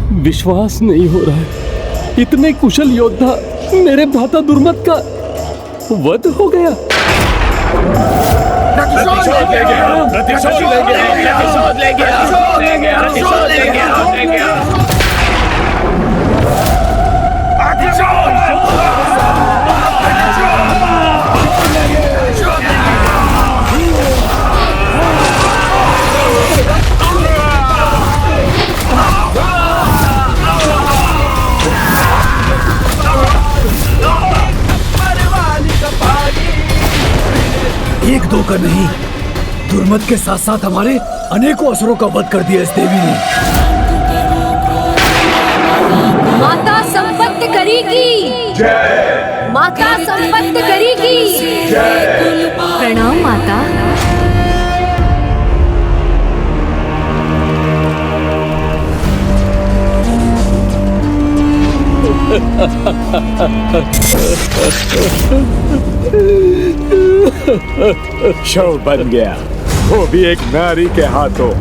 विश्वास नहीं हो रहा है, इतने कुशल योद्धा मेरे भ्राता दुर्मत का वध हो गया। एक दो का नहीं, दुर्मत के साथ साथ हमारे अनेकों असुरों का वध कर दिया इस देवी ने। माता संपत्ति करेगी जय, माता संपत्ति करेगी जय। प्रणाम माता। शव बन गया, वो भी एक नारी के हाथों।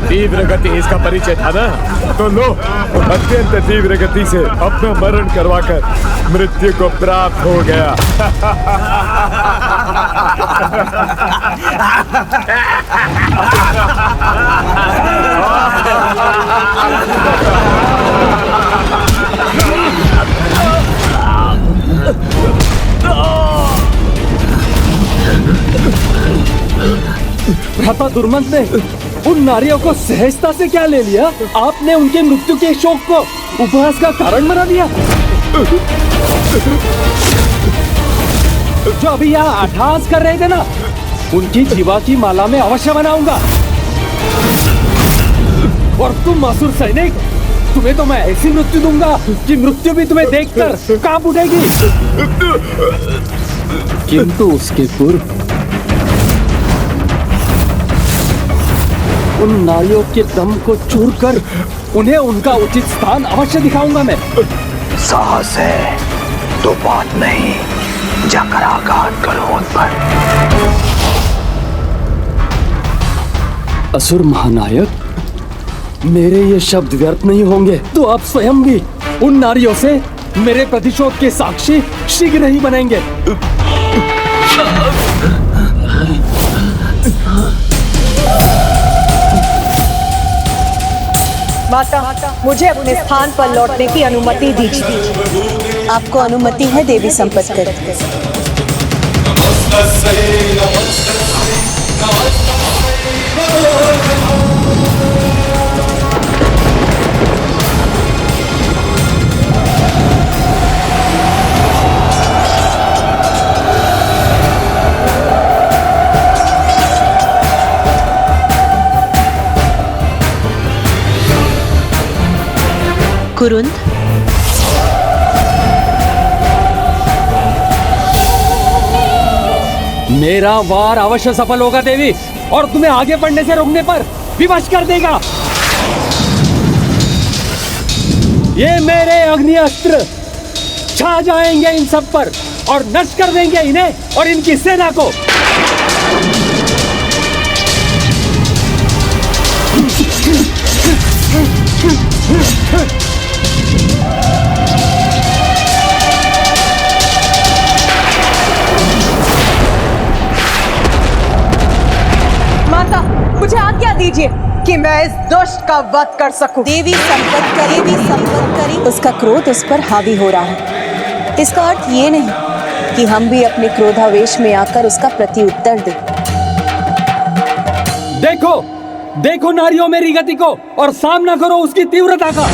तीव्र गति इसका परिचय था ना, तो लो अत्यंत तीव्र गति से अपना मरण करवाकर मृत्यु को प्राप्त हो गया। भ्राता दुर्मंत ने उन नारियों को सहजता से क्या ले लिया? आपने उनके मृत्यु के शोक को उपहास का कारण बना दिया। जो अभी यहाँ अट्टहास कर रहे थे ना, उनकी जीवा की माला में अवश्य बनाऊंगा। और तुम असुर सैनिक, तुम्हें तो मैं ऐसी मृत्यु दूंगा कि मृत्यु भी तुम्हें देखकर कांप उठेगी। किंतु उसके पूर्व उन नारियों के दम को चूर कर उन्हें उनका उचित स्थान अवश्य दिखाऊंगा मैं। साहस है तो बात नहीं, जाकर आघात करो उन पर। असुर महानायक, मेरे ये शब्द व्यर्थ नहीं होंगे तो आप स्वयं भी उन नारियों से मेरे प्रतिशोध के साक्षी शीघ्र ही बनेंगे। माता, मुझे अपने स्थान पर लौटने की अनुमति दीजिए। आपको अनुमति है देवी संपत्ति। कुरुंद, मेरा वार अवश्य सफल होगा देवी, और तुम्हें आगे बढ़ने से रोकने पर विवश कर देगा। ये मेरे अग्नि अस्त्र छा जाएंगे इन सब पर और नष्ट कर देंगे इन्हें और इनकी सेना को। माता, मुझे आज्ञा दीजिए कि मैं इस दुष्ट का वध कर सकूं। देवी संपत्ति करी, उसका क्रोध उस पर हावी हो रहा है। इसका अर्थ ये नहीं कि हम भी अपने क्रोधावेश में आकर उसका प्रत्युत्तर दें। देखो देखो नारियों मेरी गति को और सामना करो उसकी तीव्रता का।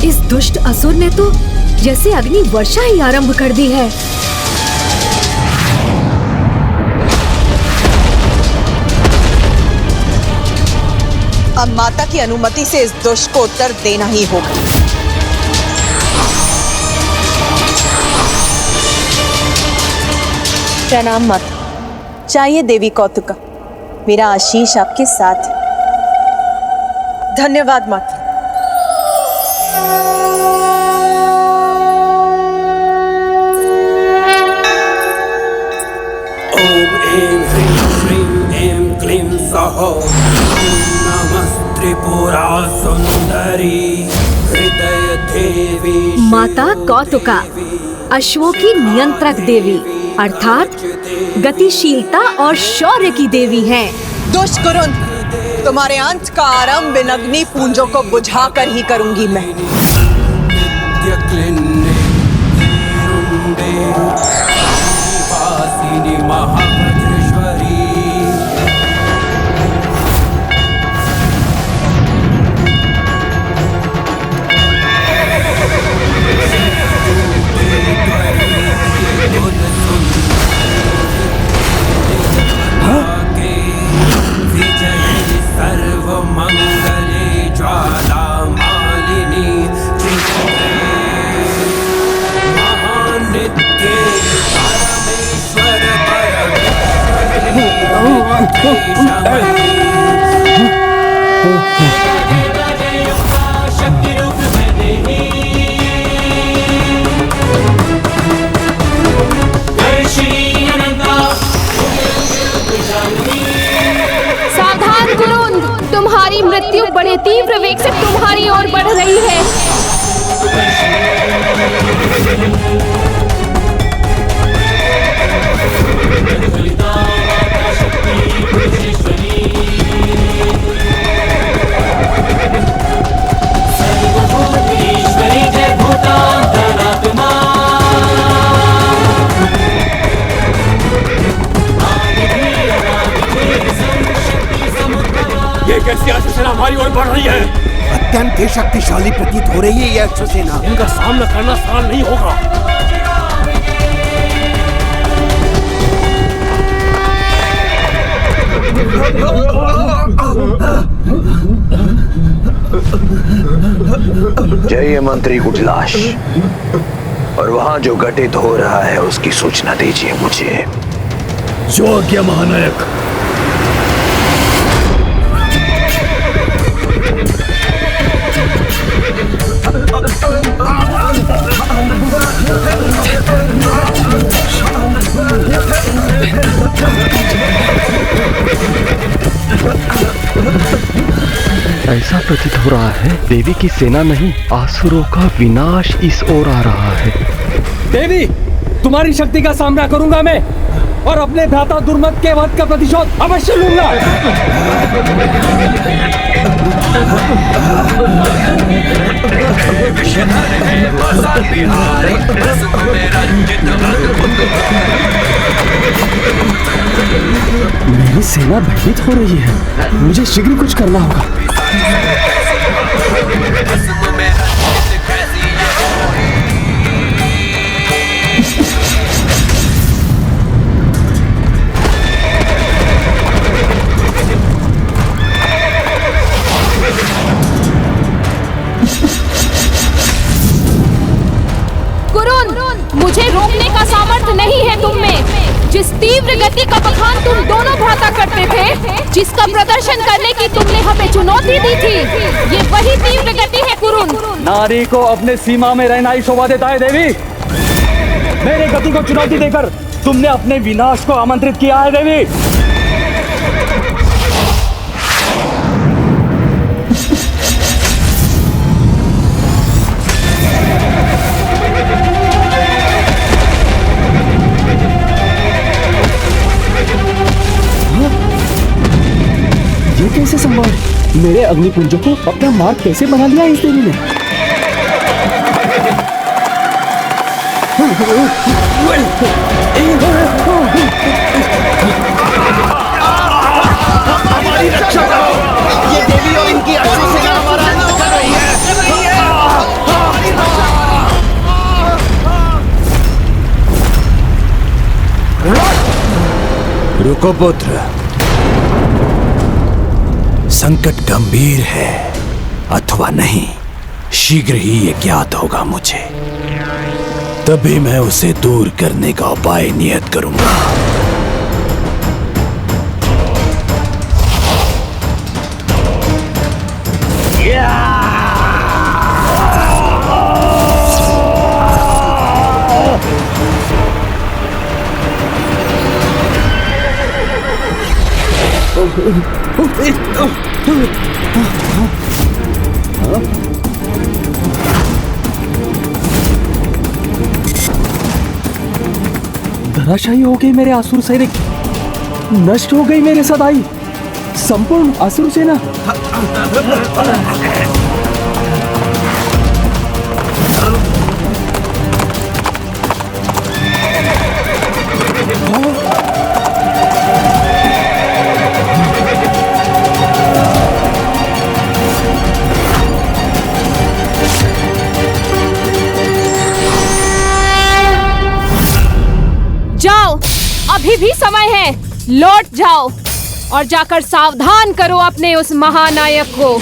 इस दुष्ट असुर ने तो जैसे अग्नि वर्षा ही आरंभ कर दी है। अब माता की अनुमति से इस दुष्ट को उत्तर देना ही होगा। प्रणाम माता। चाहिए देवी कौतुका, मेरा आशीष आपके साथ है। धन्यवाद माता। ओम ऐं ह्रीं श्रीं ऐं क्लीं सौः। नमस्त्रिपुरा सुंदरी हृदय देवी। माता कौतुका अश्वों की नियंत्रक देवी अर्थात गतिशीलता और शौर्य की देवी हैं। दुष्ट कुरुन, तुम्हारे अंत का आरंभ इन अग्नि पुंजों को बुझाकर ही करूंगी मैं। सावधान कुरुन, तुम्हारी मृत्यु बड़े तीव्र वेग से तुम्हारी ओर बढ़ रही है। ये कैसी अश्वसेना हमारी ओर बढ़ रही है? अत्यंत ही शक्तिशाली प्रतीत हो रही है यह अश्वसेना। इनका सामना करना सरल नहीं होगा। जय मंत्री कुटलाश, और वहां जो घटित हो रहा है उसकी सूचना दीजिए मुझे। जो आज्ञा महानायक। ऐसा प्रतीत हो रहा है देवी की सेना नहीं, आसुरों का विनाश इस ओर आ रहा है। देवी, तुम्हारी शक्ति का सामना करूंगा मैं और अपने भ्राता दुर्मत के वध का प्रतिशोध अवश्य लूंगा। मेरी सेना भयभीत हो रही है, मुझे शीघ्र कुछ करना होगा। मुझे रोकने का सामर्थ्य नहीं है तुम में। जिस तीव्र गति का बखान तुम दोनों भ्राता करते थे, जिसका प्रदर्शन करने की तुमने हमें चुनौती दी थी, ये वही तीव्र गति है कुरुन। नारी को अपने सीमा में रहना ही शोभा देता है देवी। मेरे गति को चुनौती देकर तुमने अपने विनाश को आमंत्रित किया है देवी। ये कैसे संभव है? मेरे अग्निपुंजों को अपना मार्ग कैसे बना लिया इस देवी ने? हमारी रक्षा करो। ये देवी और इनकी अश्वसेना हमारा अंत कर रही है। रुको पुत्र, संकट गंभीर है अथवा नहीं, शीघ्र ही ये ज्ञात होगा मुझे। तभी मैं उसे दूर करने का उपाय नियत करूंगा। धराशायी हो गई मेरे असुर सैनिक, नष्ट हो गई मेरे सदाई संपूर्ण असुर सेना। जाओ, अभी भी समय है, लौट जाओ और जाकर सावधान करो अपने उस महानायक को,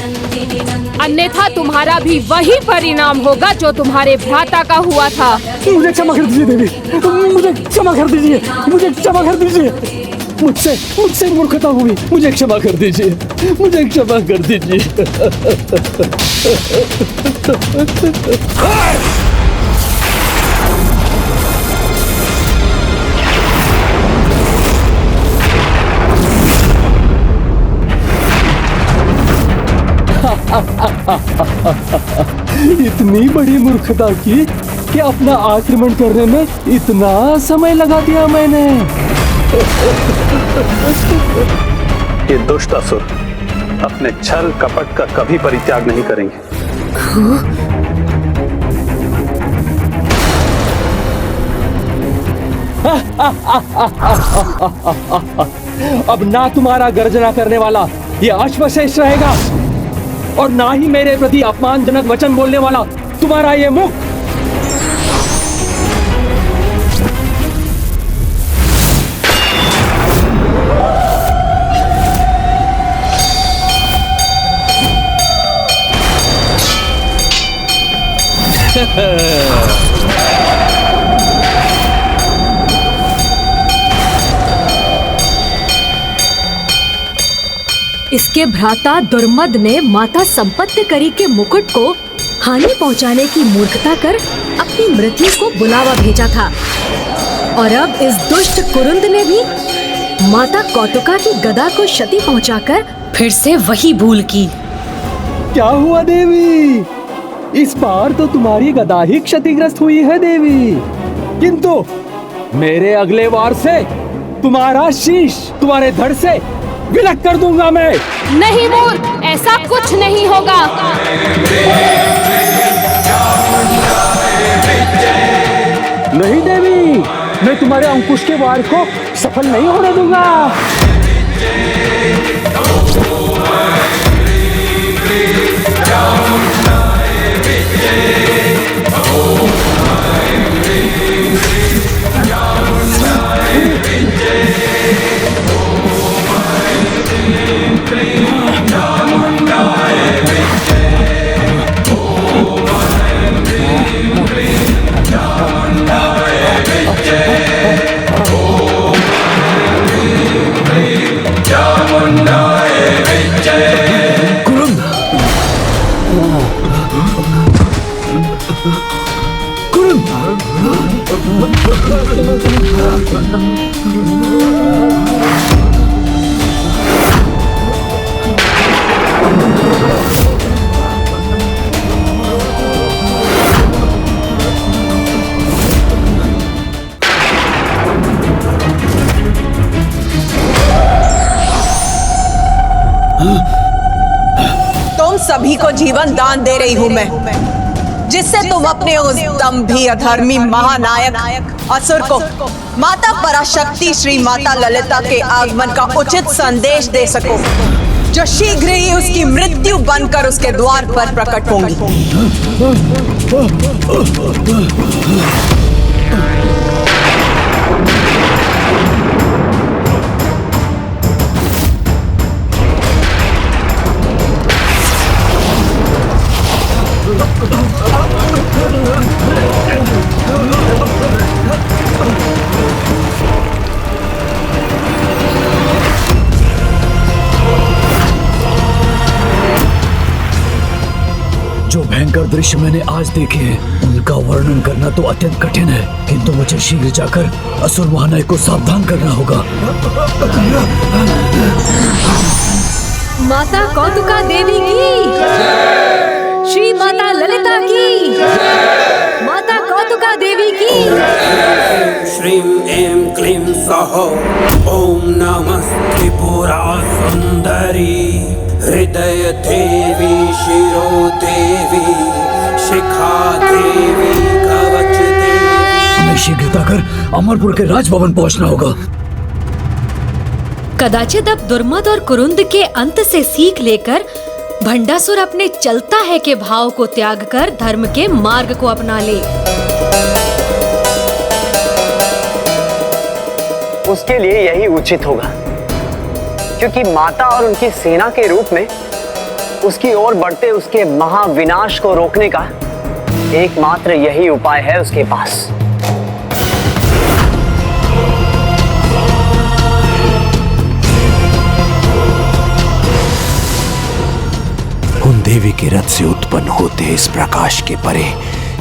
अन्यथा तुम्हारा भी वही परिणाम होगा जो तुम्हारे भ्राता का हुआ था। मुझे क्षमा कर दीजिए देवी, मुझे क्षमा कर दीजिए, मुझे क्षमा कर दीजिए, मुझसे मूर्खता हुई, मुझे क्षमा कर दीजिए, मुझे क्षमा कर दीजिए। इतनी बड़ी मूर्खता की कि अपना आक्रमण करने में इतना समय लगा दिया मैंने। ये दुष्ट असुर अपने छल कपट का कभी परित्याग नहीं करेंगे। अब ना तुम्हारा गर्जना करने वाला ये अश्वशेष रहेगा और ना ही मेरे प्रति अपमानजनक वचन बोलने वाला तुम्हारा ये मुख। इसके भ्राता दुर्मद ने माता संपत्तिकरी के मुकुट को हानि पहुंचाने की मूर्खता कर अपनी मृत्यु को बुलावा भेजा था और अब इस दुष्ट कुरुंद ने भी माता कौतुका की गदा को क्षति पहुंचाकर फिर से वही भूल की। क्या हुआ देवी? इस बार तो तुम्हारी गदा ही क्षतिग्रस्त हुई है देवी, किंतु मेरे अगले वार से तुम्हारा शीश तुम्हारे धड़ से विलक कर दूंगा मैं। नहीं मूर्ख, ऐसा कुछ नहीं होगा। नहीं देवी, मैं तुम्हारे अंकुश के वार को सफल नहीं होने दूंगा। तुम सभी को जीवन दान दे रही हूं मैं, जिससे तुम अपने उस दंभी अधर्मी महानायक असुर को माता पराशक्ति श्री माता ललिता के आगमन का उचित संदेश दे सको, जो शीघ्र ही उसकी मृत्यु बनकर उसके द्वार पर प्रकट होंगी। दृश्य मैंने आज देखे हैं उनका वर्णन करना तो अत्यंत कठिन है, किंतु मुझे शीघ्र जाकर असुर महानायक को सावधान करना होगा। माता कौतुका देवी की, श्री माता ललिता की, माता कौतुका देवी की। श्रीं ऐं क्लीं सौः ॐ नमः त्रिपुरा सुंदरी हृदय देवी शिरो देवी शिखा देवी कवच देवी। हमें शीघ्रता कर अमरपुर के राजभवन पहुंचना होगा। कदाचित अब दुर्मद और कुरुंद के अंत से सीख लेकर भंडासुर अपने चलता है के भाव को त्याग कर धर्म के मार्ग को अपना ले। उसके लिए यही उचित होगा, क्योंकि माता और उनकी सेना के रूप में उसकी ओर बढ़ते उसके महाविनाश को रोकने का एकमात्र यही उपाय है उसके पास। उन देवी के रथ से उत्पन्न होते इस प्रकाश के परे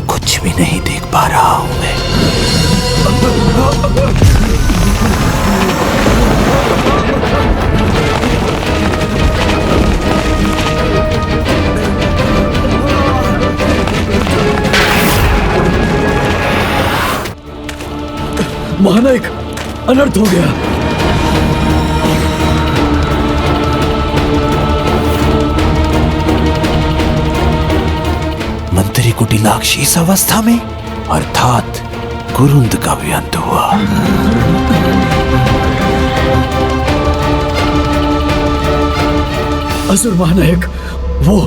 कुछ भी नहीं देख पा रहा हूं मैं। महानायक, अनर्थ हो गया। मंत्री कुटिलाक्ष इस अवस्था में, अर्थात कुरुंद का भी अंत हुआ। असुर महानायक, वो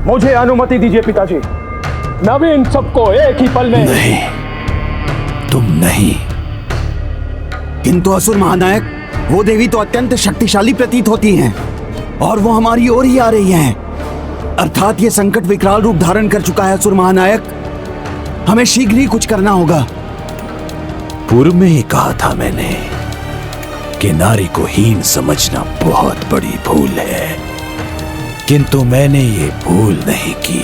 मुझे अनुमति दीजिए पिताजी, मैं भी इन सबको एक ही पल में। नहीं, तुम नहीं। किंतु असुर महानायक, वो देवी तो अत्यंत शक्तिशाली प्रतीत होती हैं और वो हमारी ओर ही आ रही हैं। अर्थात ये संकट विकराल रूप धारण कर चुका है असुर महानायक, हमें शीघ्र ही कुछ करना होगा। पूर्व में ही कहा था मैंने कि नारी को हीन समझना बहुत बड़ी भूल है, किंतु मैंने ये भूल नहीं की।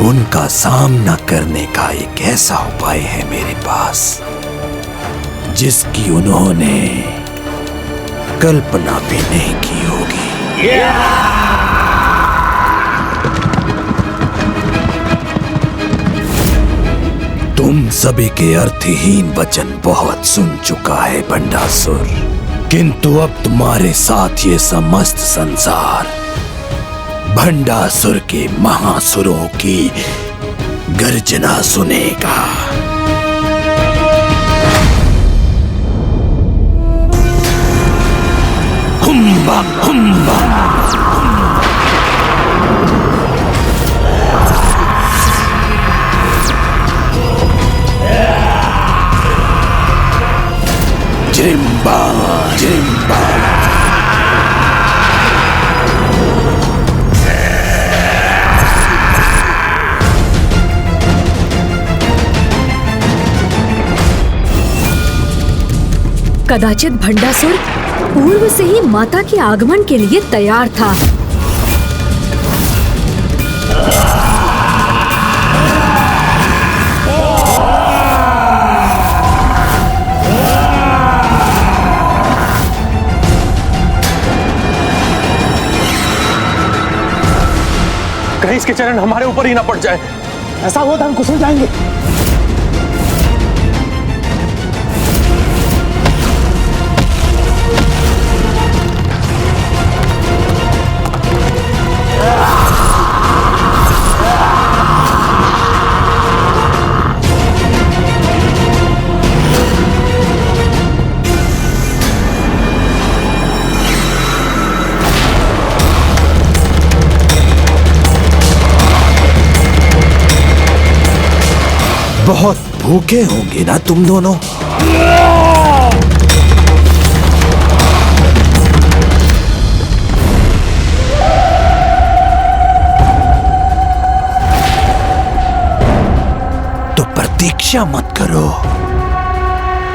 उनका सामना करने का एक ऐसा उपाय है मेरे पास जिसकी उन्होंने कल्पना भी नहीं की होगी। तुम सभी के अर्थहीन वचन बहुत सुन चुका है भंडासुर, किंतु अब तुम्हारे साथ ये समस्त संसार भंडासुर के महासुरों की गर्जना सुनेगा। हुम्बा हुम्बा। जिम्बा जिम्बा। कदाचित भंडासुर पूर्व से ही माता के आगमन के लिए तैयार था। कहीं इसके चरण हमारे ऊपर ही ना पड़ जाए, ऐसा हुआ तो हम कुचल जाएंगे। बहुत भूखे होंगे ना तुम दोनों। तो प्रतीक्षा मत करो,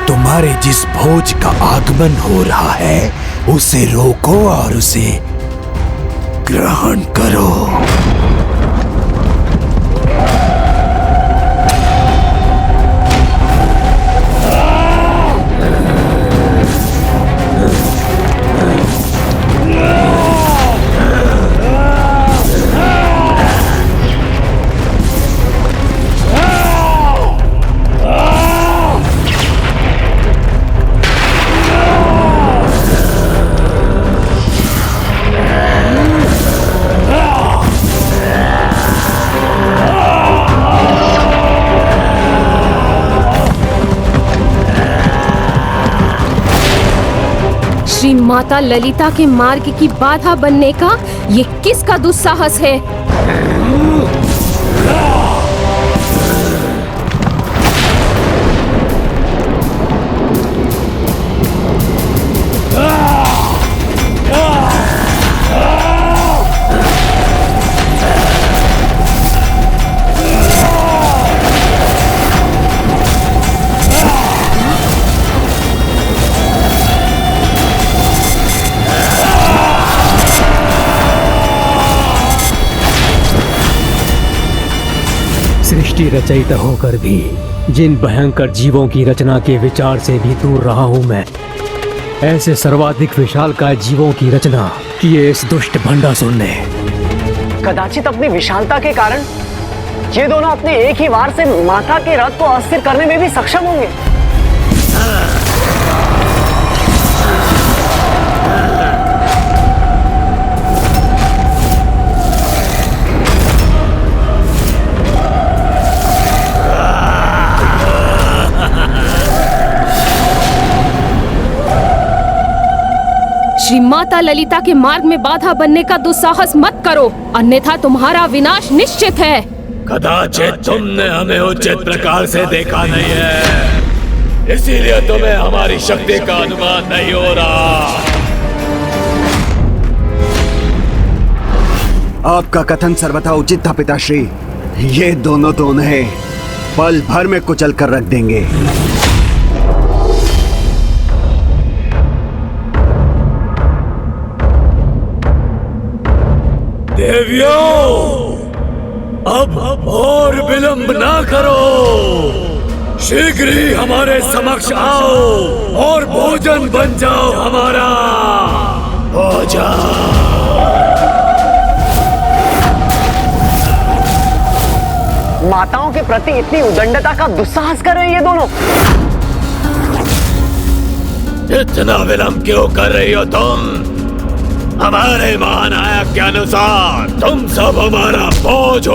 तुम्हारे तुम्हारे जिस भोज का आगमन हो रहा है उसे रोको और उसे ग्रहण करो। श्री माता ललिता के मार्ग की बाधा बनने का ये किसका दुस्साहस है? सृष्टि रचयिता होकर भी जिन भयंकर जीवों की रचना के विचार से भी दूर रहा हूँ मैं, ऐसे सर्वाधिक विशालकाय जीवों की रचना किए इस दुष्ट भंडासुर ने। कदाचित अपनी विशालता के कारण ये दोनों अपने एक ही वार से माता के रथ को अस्थिर करने में भी सक्षम होंगे। श्री माता ललिता के मार्ग में बाधा बनने का दुस्साहस मत करो, अन्यथा तुम्हारा विनाश निश्चित है। कदाचित तुमने हमें उचित प्रकार से देखा नहीं है, इसीलिए तुम्हें हमारी शक्ति का अनुमान नहीं हो रहा। आपका कथन सर्वथा उचित था पिताश्री। ये दोनों तो उन्हें पल भर में कुचल कर रख देंगे। देवियों, अब और विलंब ना करो, शीघ्र ही हमारे समक्ष आओ और भोजन बन जाओ हमारा। भोजन। माताओं के प्रति इतनी उदंडता का दुस्साहस कर रहे हैं ये दोनों। इतना विलंब क्यों कर रही हो तुम? हमारे महानायक के अनुसार तुम सब हमारा बोझ हो।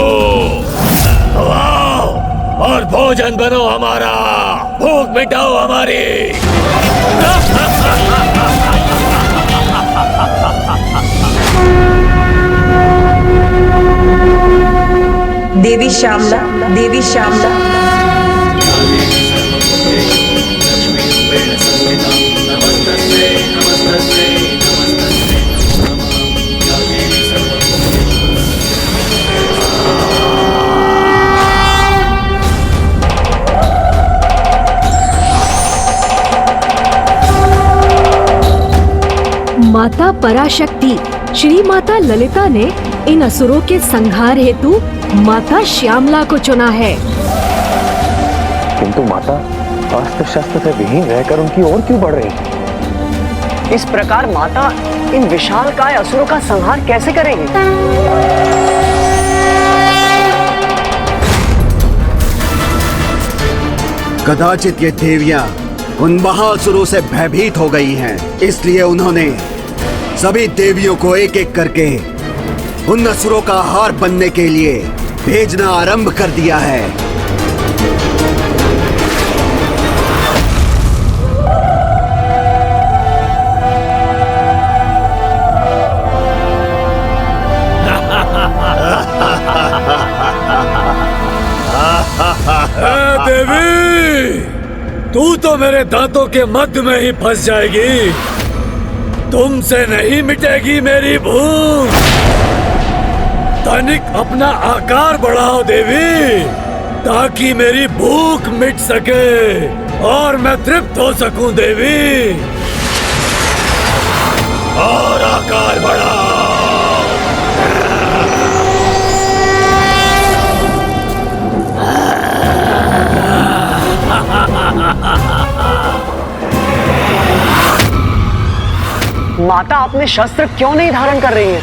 तो आओ और भोजन बनो हमारा, भूख मिटाओ हमारी। देवी श्यामला, देवी श्यामला। माता पराशक्ति श्री माता ललिता ने इन असुरों के संहार हेतु माता श्यामला को चुना है। किंतु माता अस्त्र शस्त्र से विहीन रहकर उनकी ओर क्यों बढ़ रही? इस प्रकार माता इन विशालकाय असुरों का संहार कैसे करेंगी? कदाचित ये देवियां उन महासुरों से भयभीत हो गई हैं, इसलिए उन्होंने सभी देवियों को एक एक करके उन असुरों का आहार बनने के लिए भेजना आरंभ कर दिया है। देवी, तू तो मेरे दांतों के मध्य में ही फंस जाएगी। तुमसे नहीं मिटेगी मेरी भूख। तनिक अपना आकार बढ़ाओ देवी, ताकि मेरी भूख मिट सके। और मैं तृप्त हो सकूं देवी। और आकार बढ़ाओ। माता अपने शस्त्र क्यों नहीं धारण कर रही हैं?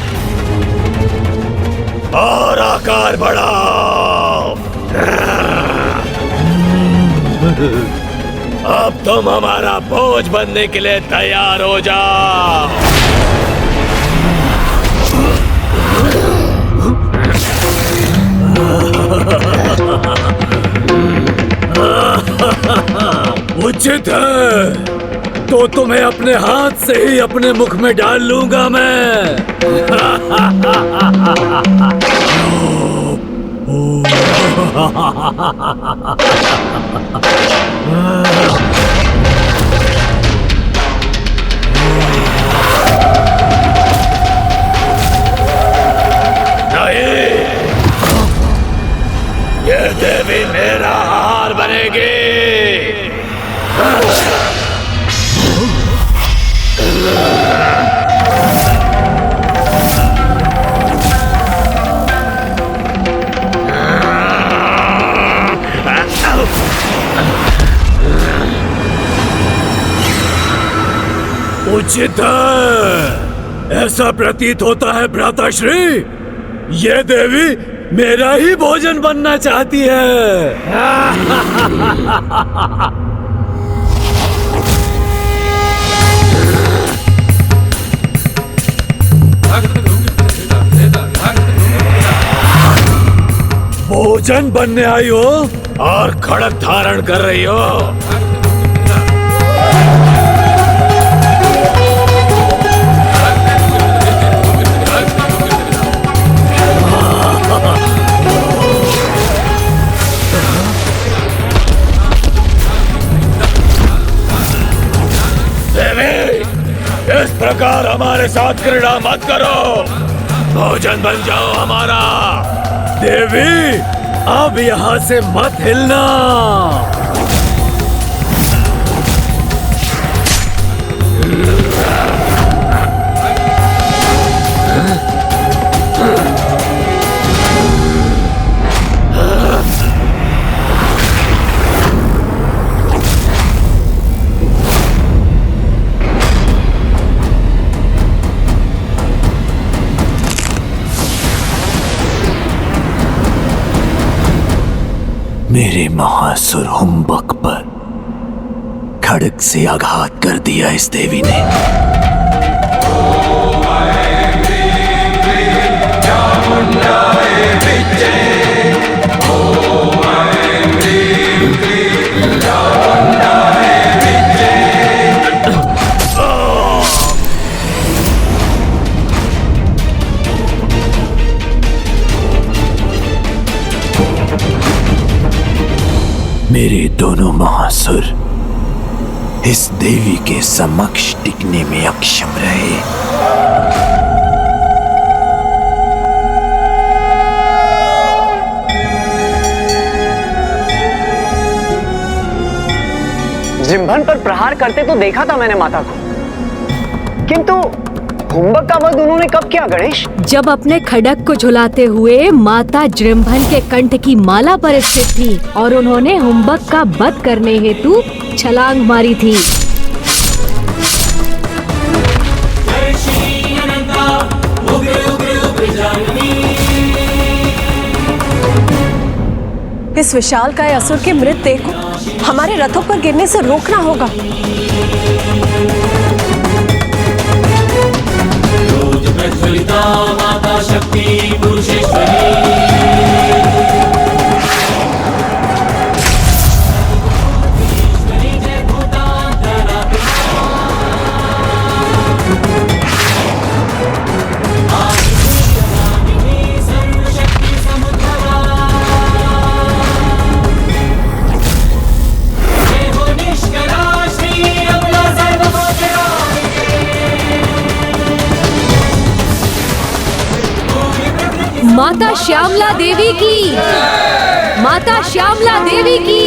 और आकार बढ़ाओ। अब तुम हमारा बोझ बनने के लिए तैयार हो जाओ। उचित है, तो तुम्हें अपने हाथ से ही अपने मुख में डाल लूंगा मैं। नहीं, ये देवी मेरा आहार बनेगी। उचित है, ऐसा प्रतीत होता है भ्राताश्री, ये देवी मेरा ही भोजन बनना चाहती है। भोजन बनने आई हो और खड़ग धारण कर रही हो। देवी, इस प्रकार हमारे साथ क्रीड़ा मत करो। भोजन बन जाओ हमारा। देवी, अब यहाँ से मत हिलना। मेरे महासुर हुम्बक पर खड़ग से आघात कर दिया इस देवी ने। मेरे दोनों महासुर इस देवी के समक्ष टिकने में अक्षम रहे। जिम्भन पर प्रहार करते तो देखा था मैंने माता को, किंतु हुम्बक का वध उन्होंने कब किया गणेश? जब अपने खड्ग को झुलाते हुए माता जृंभन के कंठ की माला पर स्थित थी और उन्होंने हुम्बक का वध करने हेतु छलांग मारी थी। इस विशालकाय असुर के मृतदेह को हमारे रथों पर गिरने से रोकना होगा। माता शक्ति पुरुषेश्वरी। माता श्यामला देवी की, माता श्यामला देवी की,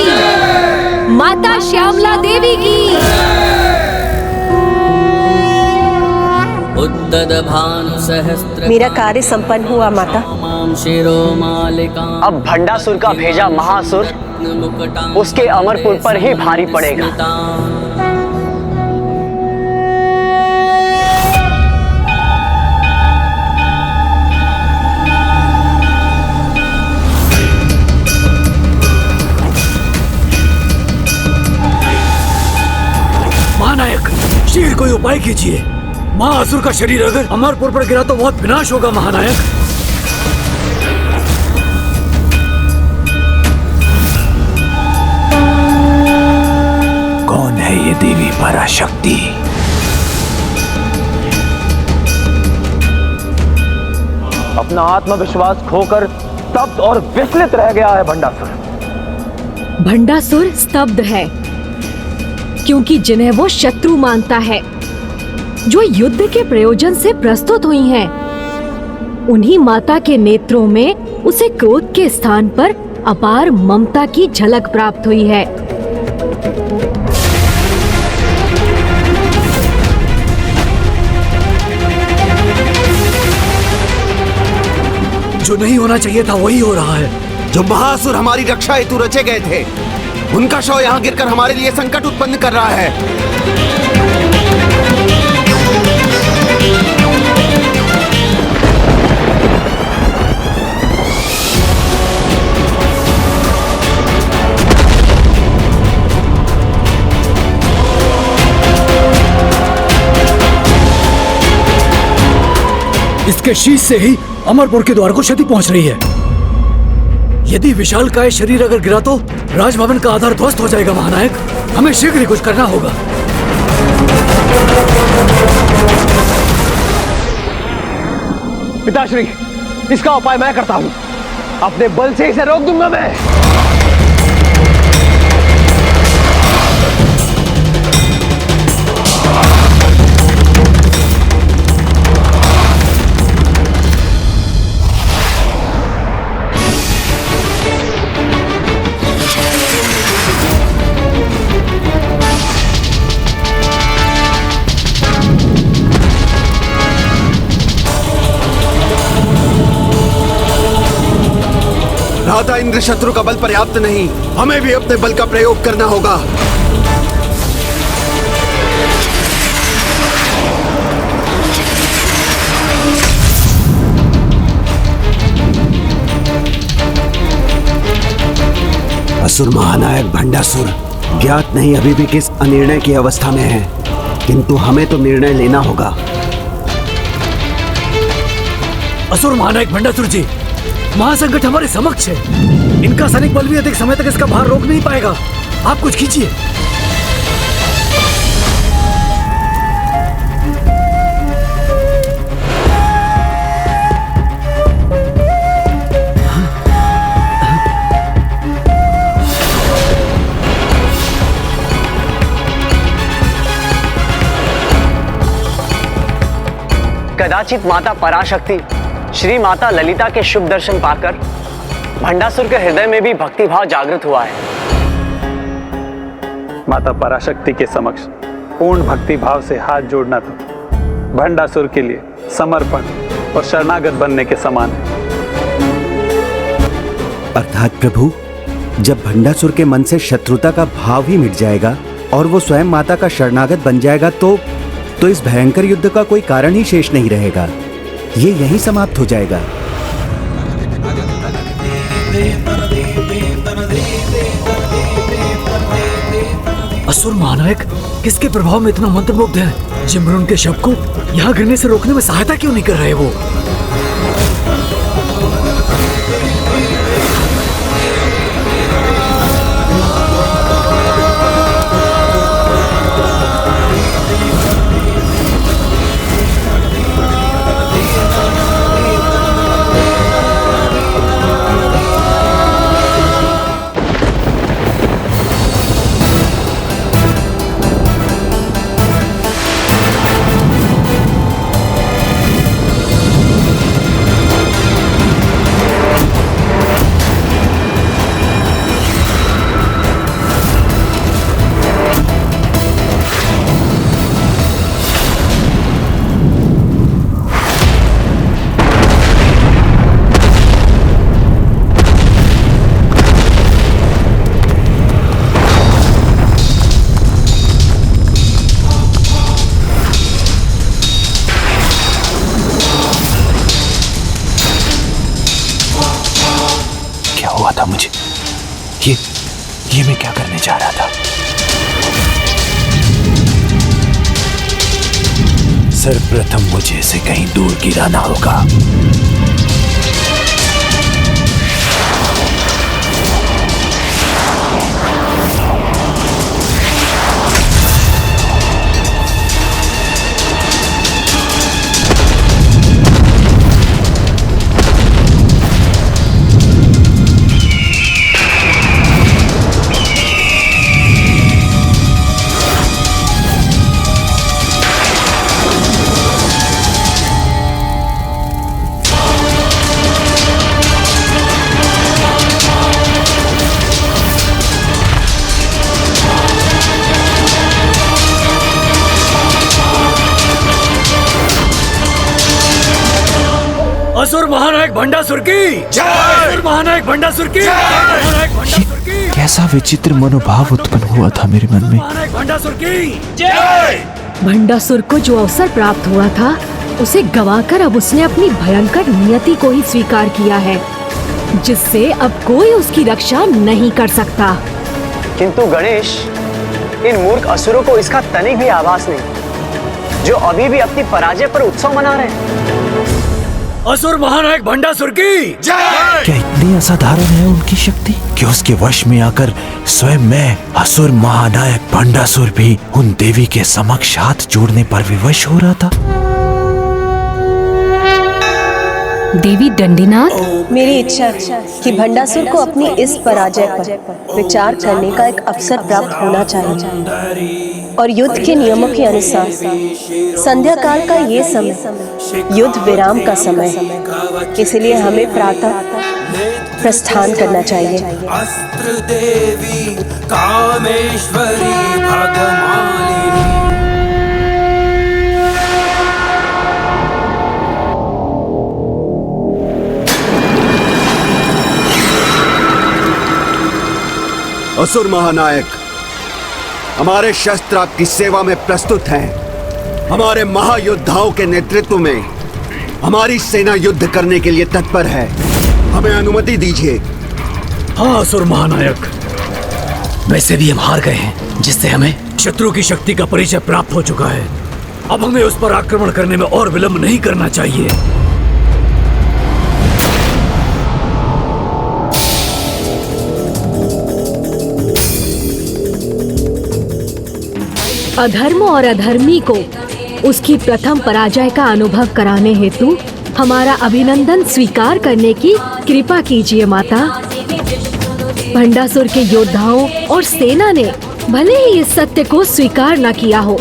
माता श्यामला देवी की। मेरा कार्य संपन्न हुआ माता। अब भंडासुर का भेजा महासुर उसके अमरपुर पर ही भारी पड़ेगा। महानायक, शीघ्र कोई उपाय कीजिए। महाअसुर का शरीर अगर अमरपुर पर गिरा तो बहुत विनाश होगा महानायक। कौन है ये देवी पराशक्ति? अपना आत्मविश्वास खोकर स्तब्ध और विचलित रह गया है भंडासुर। भंडासुर स्तब्ध है क्योंकि जिन्हें वो शत्रु मानता है, जो युद्ध के प्रयोजन से प्रस्तुत हुई हैं, उन्हीं माता के नेत्रों में उसे क्रोध के स्थान पर अपार ममता की झलक प्राप्त हुई है। जो नहीं होना चाहिए था वही हो रहा है। जो महासुर हमारी रक्षा हेतु रचे गए थे, उनका शव यहाँ गिरकर हमारे लिए संकट उत्पन्न कर रहा है। इसके शीश से ही अमरपुर के द्वार को क्षति पहुंच रही है। यदि विशालकाय शरीर अगर गिरा तो राजभवन का आधार ध्वस्त हो जाएगा महानायक। हमें शीघ्र ही कुछ करना होगा। पिताश्री, इसका उपाय मैं करता हूं। अपने बल से इसे रोक दूंगा मैं। भ्राता इंद्र शत्रु का बल पर्याप्त नहीं, हमें भी अपने बल का प्रयोग करना होगा। असुर महानायक भंडासुर ज्ञात नहीं अभी भी किस अनिर्णय की अवस्था में है, किंतु हमें तो निर्णय लेना होगा। असुर महानायक भंडासुर जी, महासंकट हमारे समक्ष है। इनका सैनिक बल भी अधिक समय तक इसका भार रोक नहीं पाएगा। आप कुछ कीजिए। कदाचित माता पराशक्ति श्री माता ललिता के शुभ दर्शन पाकर भंडासुर के हृदय में भी भक्ति भाव जागृत हुआ है। माता पराशक्ति के समक्ष पूर्ण भक्ति भाव से हाथ जोड़ना तो भंडासुर के लिए समर्पण और शरणागत बनने के समान है। अर्थात प्रभु, जब भंडासुर के मन से शत्रुता का भाव ही मिट जाएगा और वो स्वयं माता का शरणागत बन जाएगा तो इस भयंकर युद्ध का कोई कारण ही शेष नहीं रहेगा। ये यहीं समाप्त हो जाएगा। असुर महानायक किसके प्रभाव में इतना मंत्रमुग्ध है? जिम्रुन के शव को यहाँ गिरने से रोकने में सहायता क्यों नहीं कर रहे वो? ये मैं क्या करने जा रहा था? सर्वप्रथम मुझे इसे कहीं दूर गिराना होगा। असुर महानायक भंडासुर की जय! असुर महानायक भंडासुर की जय! कैसा विचित्र मनोभाव उत्पन्न हुआ था मेरे मन में। महानायक भंडासुर की जय! भंडासुर को जो अवसर प्राप्त हुआ था उसे गंवाकर अब उसने अपनी भयंकर नियति को ही स्वीकार किया है, जिससे अब कोई उसकी रक्षा नहीं कर सकता। किंतु गणेश, इन मूर्ख असुरों को इसका तनिक भी आभास नहीं, जो अभी भी अपनी पराजय पर उत्सव मना रहे हैं। असुर महानायक भंडासुर की जय! क्या इतनी असाधारण है उनकी शक्ति कि उसके वश में आकर स्वयं मैं असुर महानायक भंडासुर भी उन देवी के समक्ष हाथ जोड़ने पर विवश हो रहा था। देवी दंडीनाथ, मेरी इच्छा है कि भंडासुर को अपनी इस पराजय पर विचार करने का एक अवसर प्राप्त होना चाहिए और युद्ध के नियमों के अनुसार संध्या काल का ये समय युद्ध विराम का समय है, इसलिए हमें प्रातः प्रस्थान करना चाहिए। अस्त्र देवी कामेश्वरी भगमालिनी। असुर महानायक, हमारे शस्त्र आपकी सेवा में प्रस्तुत हैं। हमारे महायोद्धाओं के नेतृत्व में हमारी सेना युद्ध करने के लिए तत्पर है। हमें अनुमति दीजिए। हाँ असुर महानायक, वैसे भी हम हार गए हैं, जिससे हमें शत्रु की शक्ति का परिचय प्राप्त हो चुका है। अब हमें उस पर आक्रमण करने में और विलंब नहीं करना चाहिए। अधर्म और अधर्मी को उसकी प्रथम पराजय का अनुभव कराने हेतु हमारा अभिनंदन स्वीकार करने की कृपा कीजिए माता। भंडासुर के योद्धाओं और सेना ने भले ही इस सत्य को स्वीकार न किया हो,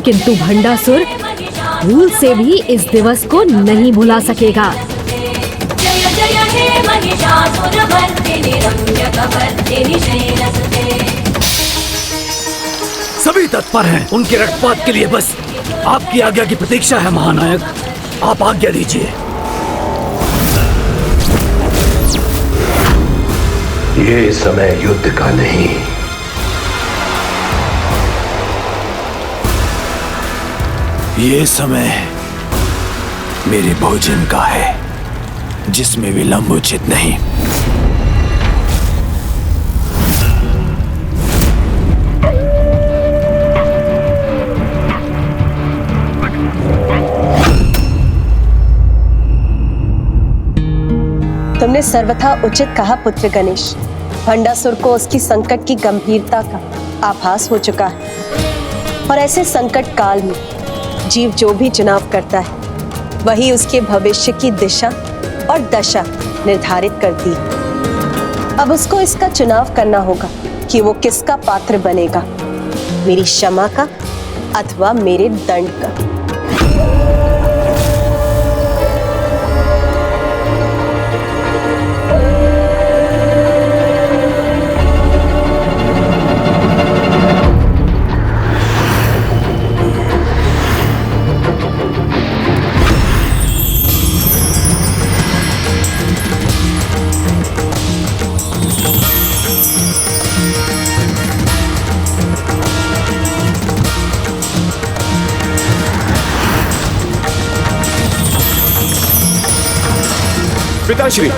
किंतु भंडासुर भूल से भी इस दिवस को नहीं भुला सकेगा। जय जय हे महिषासुरमर्दिनी रम्यकपर्दिनी शैलसुते। सभी तत्पर हैं उनके रक्तपात के लिए। बस आपकी आज्ञा की प्रतीक्षा है महानायक, आप आज्ञा दीजिए। ये समय युद्ध का नहीं, ये समय मेरे भोजन का है, जिसमें विलंब उचित नहीं। तुमने सर्वथा उचित कहा पुत्र गणेश। भंडासुर को उसकी संकट की गंभीरता का आभास हो चुका है और ऐसे संकट काल में जीव जो भी चुनाव करता है वही उसके भविष्य की दिशा और दशा निर्धारित करती है। अब उसको इसका चुनाव करना होगा कि वो किसका पात्र बनेगा, मेरी क्षमा का अथवा मेरे दंड का। पिताश्री,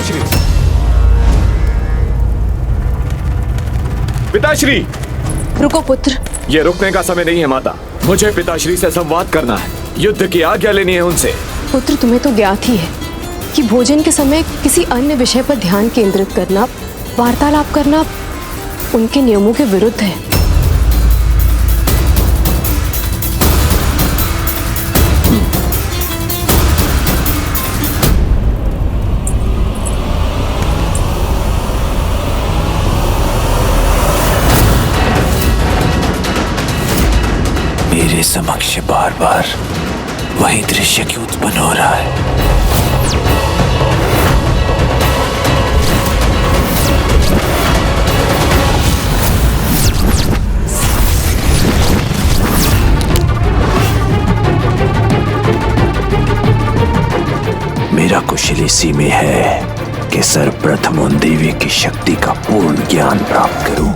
पिताश्री! रुको पुत्र। ये रुकने का समय नहीं है माता। मुझे पिताश्री से संवाद करना है, युद्ध की आज्ञा लेनी है उनसे। पुत्र, तुम्हें तो ज्ञात ही है कि भोजन के समय किसी अन्य विषय पर ध्यान केंद्रित करना, वार्तालाप करना उनके नियमों के विरुद्ध है। मेरे समक्ष बार बार वही दृश्य क्यों उत्पन्न हो रहा है? मेरा कुशल इसी में है कि सर्वप्रथम उन देवी की शक्ति का पूर्ण ज्ञान प्राप्त करूं,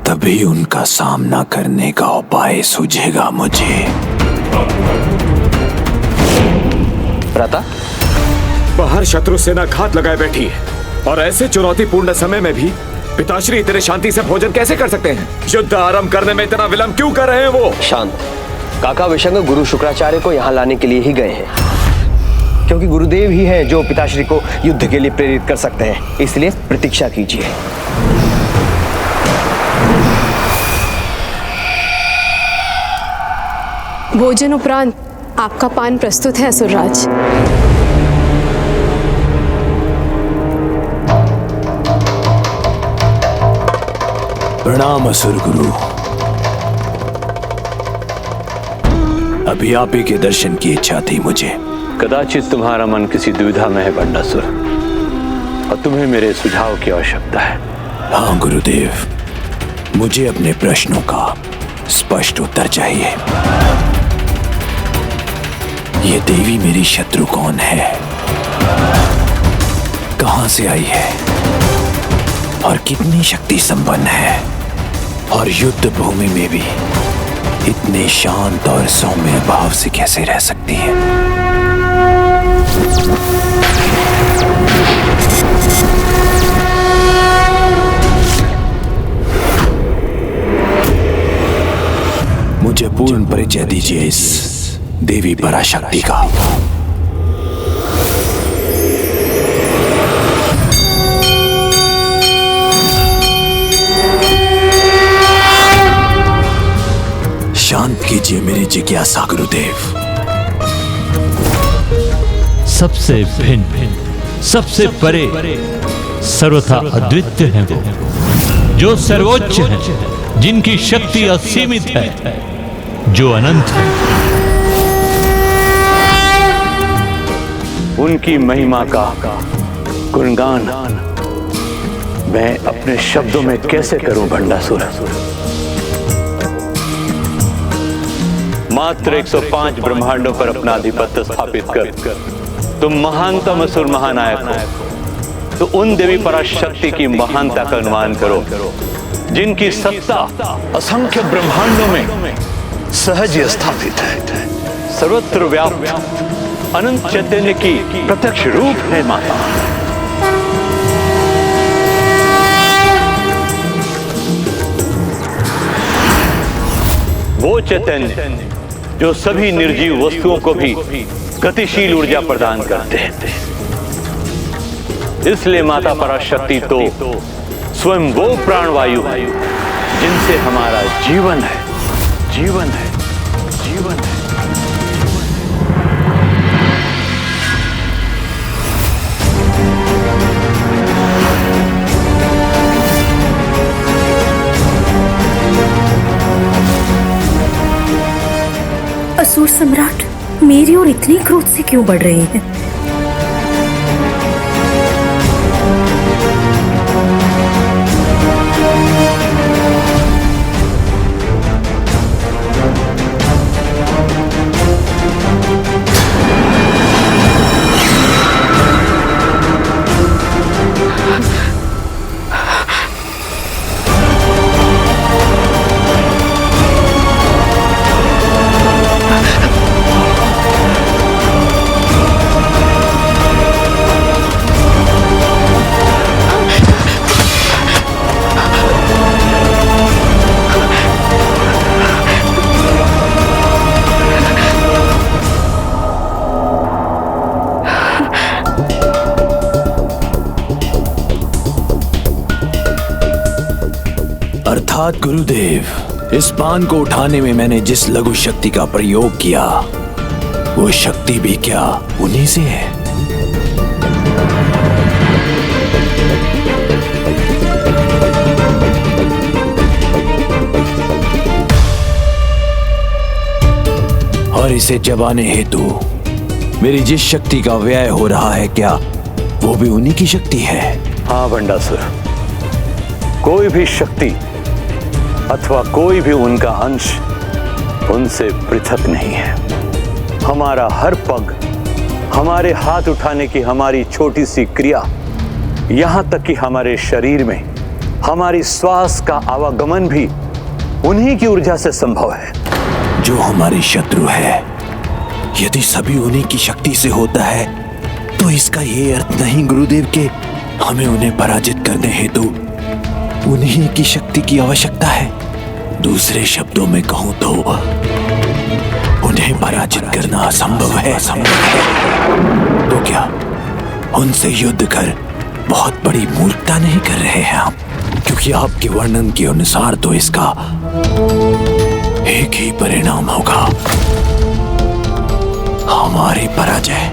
तभी उनका सामना करने का उपाय सूझेगा मुझे। भ्राता, बाहर शत्रु सेना घात लगाए बैठी है और ऐसे चुनौतीपूर्ण समय में भी पिताश्री इतने शांति से भोजन कैसे कर सकते हैं? युद्ध आरंभ करने में इतना विलंब क्यों कर रहे हैं वो? शांत। काका विशंग गुरु शुक्राचार्य को यहाँ लाने के लिए ही गए हैं, क्योंकि गुरुदेव ही हैं जो पिताश्री को युद्ध के लिए प्रेरित कर सकते हैं। इसलिए प्रतीक्षा कीजिए। भोजन उपरांत आपका पान प्रस्तुत है असुरराज। प्रणाम असुर गुरु। अभी आप ही के दर्शन की इच्छा थी मुझे। कदाचित तुम्हारा मन किसी दुविधा में है भंडासुर, और तुम्हें मेरे सुझाव की आवश्यकता है। हाँ गुरुदेव, मुझे अपने प्रश्नों का स्पष्ट उत्तर चाहिए। ये देवी मेरी शत्रु कौन है, कहां से आई है और कितनी शक्ति संपन्न है, और युद्ध भूमि में भी इतने शांत और सौम्य भाव से कैसे रह सकती है? मुझे पूर्ण परिचय दीजिए इस देवी पराशक्ति का। शांत कीजिए मेरी जिज्ञासा गुरुदेव। सबसे भिन्न, सबसे परे, सर्वथा अद्वितीय है वो, जो सर्वोच्च है, जिनकी शक्ति असीमित है, जो अनंत है। उनकी महिमा का गुणगान मैं अपने शब्दों में कैसे करूं भंडासुर? मात्र 105 ब्रह्मांडों पर अपना आधिपत्य स्थापित कर तुम महानतम असुर महानायक हो, तो उन देवी पराशक्ति की महानता का अनुमान करो, जिनकी सत्ता असंख्य ब्रह्मांडों में सहज स्थापित है, सर्वत्र व्याप्त अनंत चैतन्य की प्रत्यक्ष रूप है माता। वो चैतन्य जो सभी निर्जीव वस्तुओं को भी गतिशील ऊर्जा प्रदान करते हैं। इसलिए माता पराशक्ति तो स्वयं वो प्राणवायु है जिनसे हमारा जीवन है, जीवन है, जीवन है। असुर सम्राट मेरी ओर इतनी क्रोध से क्यों बढ़ रहे हैं? अर्थात गुरुदेव, इस पान को उठाने में मैंने जिस लघु शक्ति का प्रयोग किया, वो शक्ति भी क्या उन्हीं से है? और इसे चबाने हेतु मेरी जिस शक्ति का व्यय हो रहा है, क्या वो भी उन्हीं की शक्ति है? हाँ भंडासुर, कोई भी शक्ति अथवा कोई भी उनका अंश उनसे पृथक नहीं है। हमारा हर पग, हमारे हाथ उठाने की हमारी छोटी सी क्रिया, यहां तक कि हमारे शरीर में हमारी श्वास का आवागमन भी उन्हीं की ऊर्जा से संभव है। जो हमारे शत्रु है, यदि सभी उन्हीं की शक्ति से होता है, तो इसका ये अर्थ नहीं गुरुदेव के हमें उन्हें पराजित करने हेतु उन्हीं की शक्ति की आवश्यकता है। दूसरे शब्दों में कहूं तो उन्हें पराजित करना असंभव है। तो क्या उनसे युद्ध कर बहुत बड़ी मूर्खता नहीं कर रहे हैं हम? क्योंकि आपके वर्णन के अनुसार तो इसका एक ही परिणाम होगा, हमारी पराजय।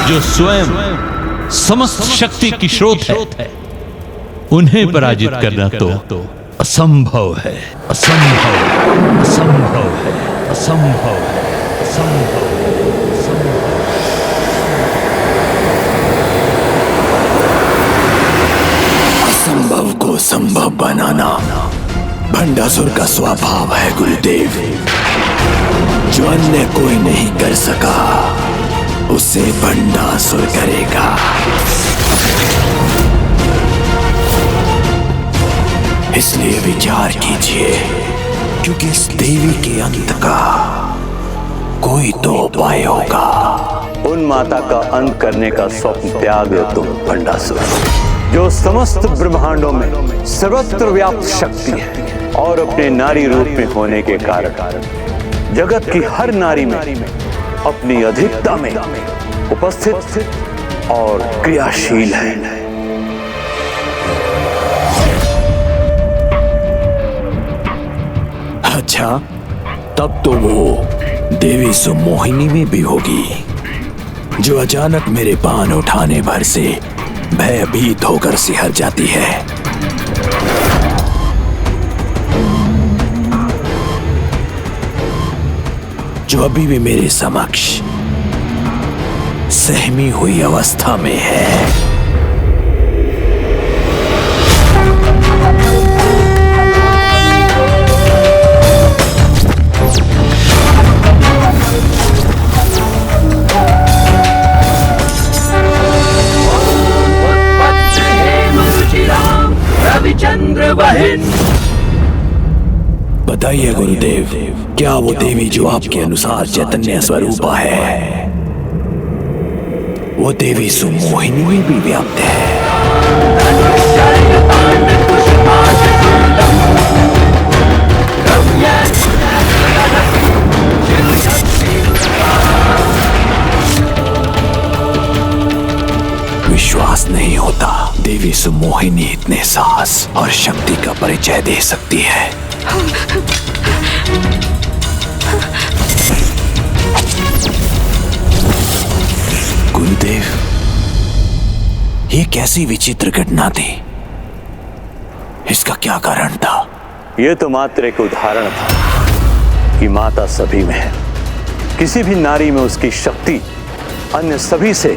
जो स्वयं समस्त शक्ति की स्रोत है, उन्हें पराजित करना तो असंभव है, असंभव, असंभव है, असंभव है, असंभव। असंभव को संभव बनाना भंडासुर का स्वभाव है गुरुदेव। जो अन्य कोई नहीं कर सका, उसे भंडासुर करेगा। इसलिए विचार कीजिए, क्योंकि इस देवी के अंत का कोई तो उपाय होगा। उन माता का अंत करने का स्वप्न त्याग दो तुम भंडासुर, जो समस्त ब्रह्मांडों में सर्वत्र व्याप्त शक्ति है और अपने नारी रूप में होने के कारण जगत की हर नारी में अपनी अधिकता में उपस्थित और क्रियाशील है। अच्छा, तब तो वो देवी सुमोहिनी में भी होगी, जो अचानक मेरे पान उठाने भर से भयभीत होकर सिहर जाती है। जो अभी भी मेरे समक्ष सहमी हुई अवस्था में है। रविचंद्र बहिन, बताइए गुरुदेव, क्या वो देवी जो आपके अनुसार चैतन्य स्वरूपा है, वो देवी सुमोहिनी में भी व्याप्त है? विश्वास नहीं होता देवी सुमोहिनी इतने साहस और शक्ति का परिचय दे सकती है। गुरुदेव, ये कैसी विचित्र घटना थी? इसका क्या कारण था? यह तो मात्र एक उदाहरण था कि माता सभी में है। किसी भी नारी में उसकी शक्ति अन्य सभी से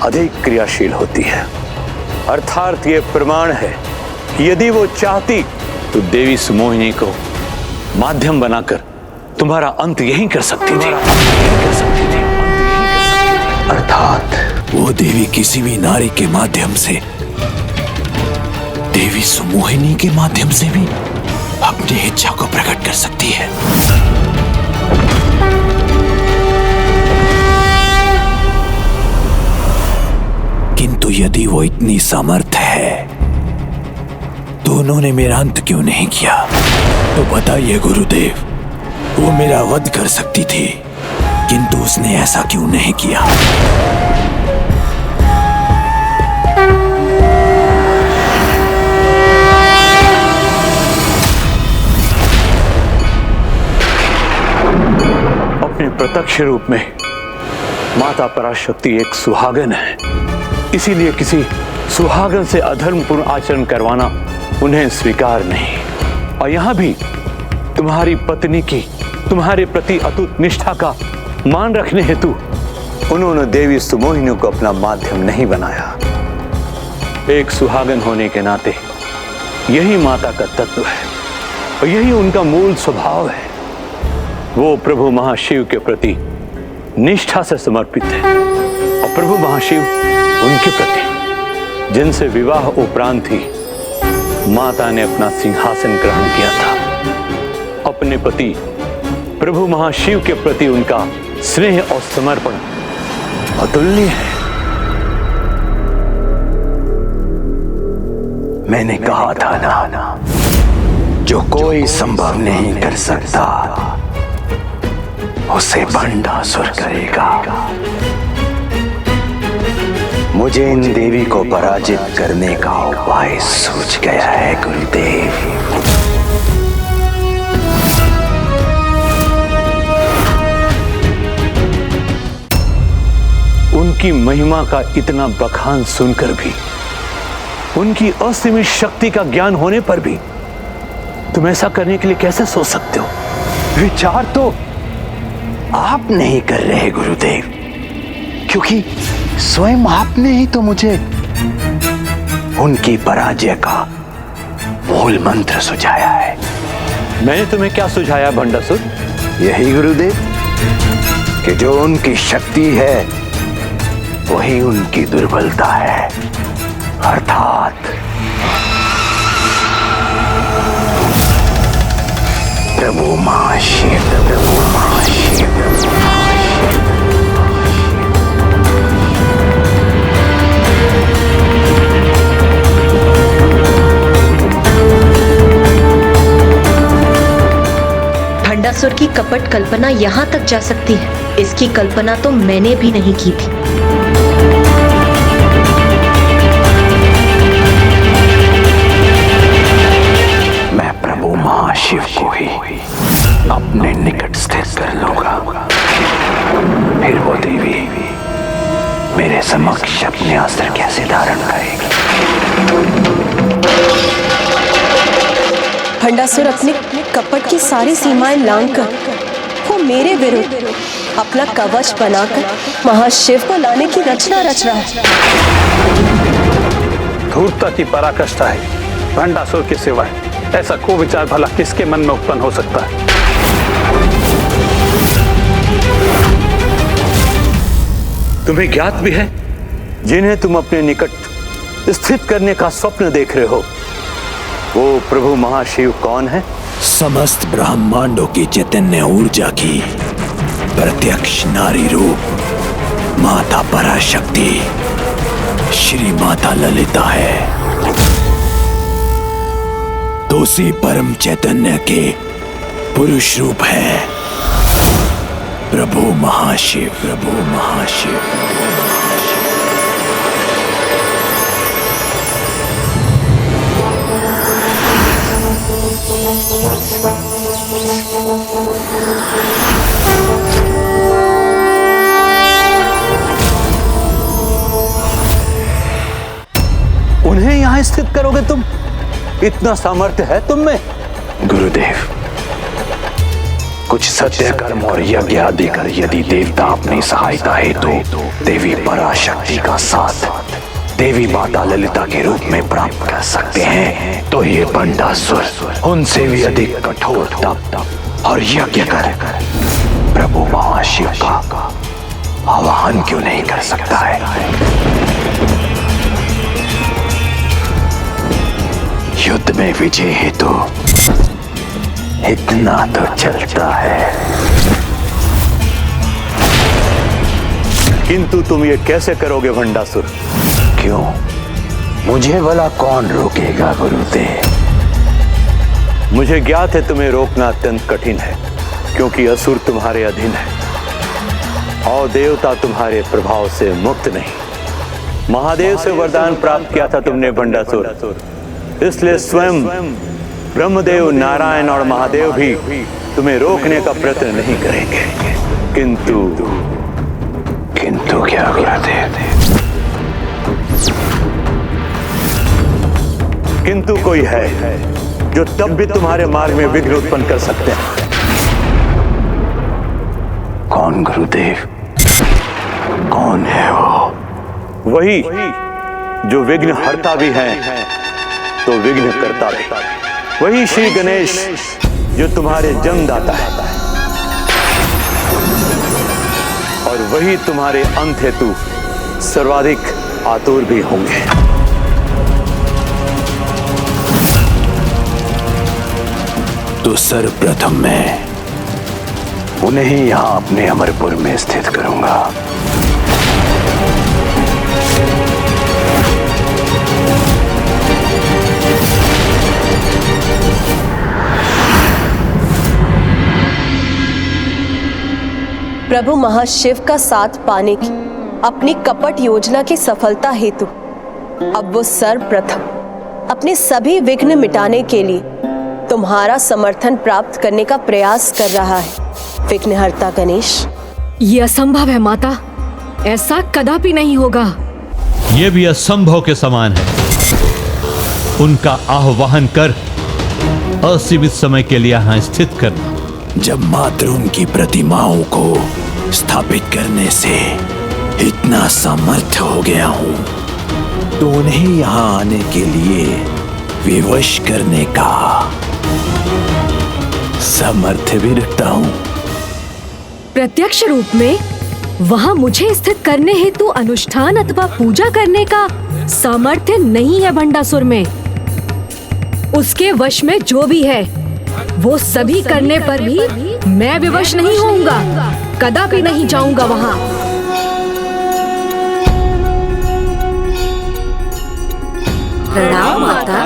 अधिक क्रियाशील होती है। अर्थात ये प्रमाण है कि यदि वो चाहती तो देवी सुमोहिनी को माध्यम बनाकर तुम्हारा अंत यहीं कर सकती थी। अर्थात वो देवी किसी भी नारी के माध्यम से, देवी सुमोहिनी के माध्यम से भी अपनी इच्छा को प्रकट कर सकती है। किंतु यदि वो इतनी समर्थ है, तो उन्होंने मेरा अंत क्यों नहीं किया? तो बताइए गुरुदेव, वो मेरा वध कर सकती थी, किंतु उसने ऐसा क्यों नहीं किया? अपने प्रत्यक्ष रूप में माता पराशक्ति एक सुहागन है, इसीलिए किसी सुहागन से अधर्मपूर्ण आचरण करवाना उन्हें स्वीकार नहीं। और यहां भी तुम्हारी पत्नी की तुम्हारे प्रति अटूट निष्ठा का मान रखने हेतु उन्होंने देवी सुमोहिनी को अपना माध्यम नहीं बनाया। एक सुहागन होने के नाते यही माता का तत्व है और यही उनका मूल स्वभाव है। वो प्रभु महाशिव के प्रति निष्ठा से समर्पित है और प्रभु महाशिव उनके प्रति, जिनसे विवाह उपरांत ही माता ने अपना सिंहासन ग्रहण किया था। अपने पति प्रभु महाशिव के प्रति उनका स्नेह और समर्पण अतुलनीय है। मैंने कहा था ना, जो कोई संभव नहीं कर सकता उसे भंडासुर करेगा। मुझे इन देवी को पराजित करने का उपाय सूझ गया है गुरुदेव। उनकी महिमा का इतना बखान सुनकर भी, उनकी असीमित शक्ति का ज्ञान होने पर भी तुम ऐसा करने के लिए कैसे सोच सकते हो? विचार तो आप नहीं कर रहे गुरुदेव, क्योंकि स्वयं आपने ही तो मुझे उनकी पराजय का मूल मंत्र सुझाया है। मैंने तुम्हें क्या सुझाया भंडासुर? यही गुरुदेव, कि जो उनकी शक्ति है वही उनकी दुर्बलता है, अर्थात प्रभु महाशिव। प्रभु महाशिव। भंडासुर की कपट कल्पना यहाँ तक जा सकती है, इसकी कल्पना तो मैंने भी नहीं की थी। मैं प्रभु महाशिव को ही अपने निकट स्थित कर लूंगा, फिर वो देवी मेरे समक्ष अपने अस्त्र कैसे धारण करेगी? भंडासुर अपने कपट की सारी सीमाएं लांघकर वो मेरे विरुद्ध अपना कवच बनाकर महाशिव को लाने की रचना रच रहा है। धूर्तता की पराकाष्ठा है भंडासुर के सिवाय। ऐसा कुविचार भला किसके मन में उत्पन्न हो सकता है? तुम्हें ज्ञात भी है जिन्हें तुम अपने निकट स्थित करने का स्वप्न देख रहे हो, वो प्रभु महाशिव कौन है? समस्त ब्रह्मांडों की चैतन्य ऊर्जा की प्रत्यक्ष नारी रूप माता पराशक्ति श्री माता ललिता है। दोषी परम चैतन्य के पुरुष रूप है प्रभु महाशिव। प्रभु महाशिव। उन्हें यहां स्थित करोगे तुम? इतना सामर्थ्य है तुम में? गुरुदेव, कुछ सत्य कर्म और यज्ञ आदि कर यदि देवता अपनी सहायता हेतु देवी पराशक्ति का साथ देवी माता ललिता के रूप में प्राप्त कर सकते हैं, तो ये भंडासुर उनसे भी अधिक कठोर तप और यज्ञ कर प्रभु महाशिव का आवाहन क्यों नहीं कर सकता है? युद्ध में विजय हेतु इतना तो चलता है, किंतु तुम ये कैसे करोगे भंडासुर? क्यों, मुझे भला कौन रोकेगा गुरुदेव? मुझे ज्ञात है तुम्हें रोकना अत्यंत कठिन है, क्योंकि असुर तुम्हारे अधीन है और देवता तुम्हारे प्रभाव से मुक्त नहीं। महादेव से वरदान प्राप्त किया था तुमने भंडासुर, इसलिए स्वयं ब्रह्मदेव, नारायण और महादेव भी तुम्हें रोकने का प्रयत्न नहीं करेंगे। किंतु क्या गुरुदेव? किंतु कोई है जो तब भी तुम्हारे मार्ग में विघ्न उत्पन्न कर सकते हैं। कौन गुरुदेव? कौन है वो? वही जो विघ्न हरता भी है तो विघ्न करता भी। वही श्री गणेश जो तुम्हारे जन्मदाता है और वही तुम्हारे अंत हेतु सर्वाधिक आतुर भी होंगे। तो सर्वप्रथम मैं उन्हें ही यहां अपने अमरपुर में स्थित करूंगा। प्रभु महाशिव का साथ पाने की अपनी कपट योजना की सफलता हेतु अब वो सर्वप्रथम अपने सभी विघ्न मिटाने के लिए तुम्हारा समर्थन प्राप्त करने का प्रयास कर रहा है विघ्नहर्ता गणेश। ये असंभव है माता, ऐसा कदापि नहीं होगा। यह भी असंभव के समान है। उनका आह्वान कर असीमित समय के लिए यहां स्थित करना। जब मात्र उनकी प्रतिमाओं को स्थापित करने से इतना समर्थ हो गया हूं, तो उन्हें यहां आने के लिए विवश करने का समर्थ भी रखता हूं। प्रत्यक्ष रूप में वहां मुझे स्थित करने हेतु अनुष्ठान अथवा पूजा करने का सामर्थ्य नहीं है भंडासुर में। उसके वश में जो भी है वो सभी करने पर भी मैं विवश नहीं होऊंगा, कदापि नहीं जाऊंगा वहां। प्रणाम माता।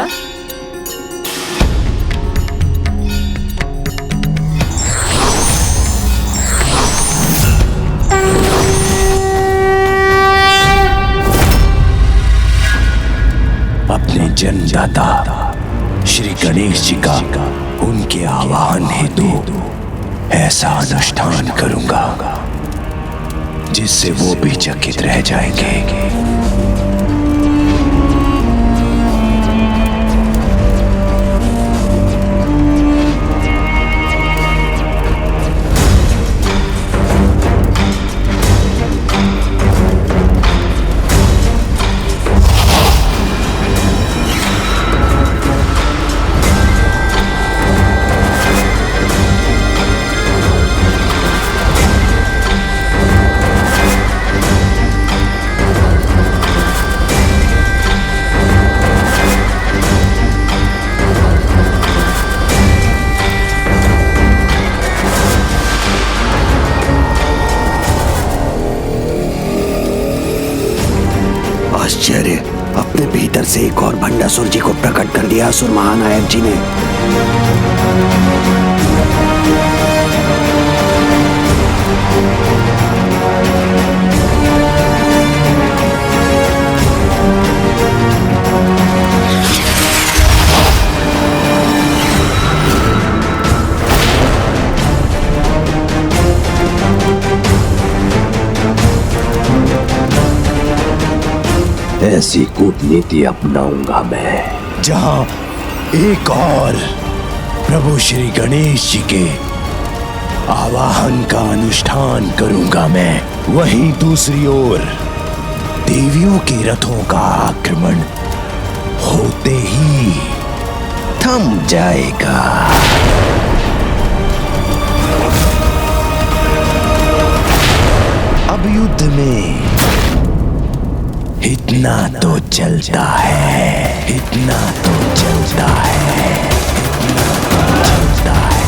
अपने जन्मदाता श्री गणेश जी का उनके आवाहन हेतु ऐसा अनुष्ठान करूंगा जिससे वो भी चकित रह जाएंगे। आश्चर्य, अपने भीतर से एक और भंडासुर जी को प्रकट कर दिया असुर महानायक जी ने। ऐसी कूटनीति अपनाऊंगा मैं जहां एक और प्रभु श्री गणेश जी के आवाहन का अनुष्ठान करूंगा मैं, वहीं दूसरी ओर देवियों के रथों का आक्रमण होते ही थम जाएगा। अब युद्ध में इतना तो चलता है, इतना तो चलता है, इतना तो चलता है।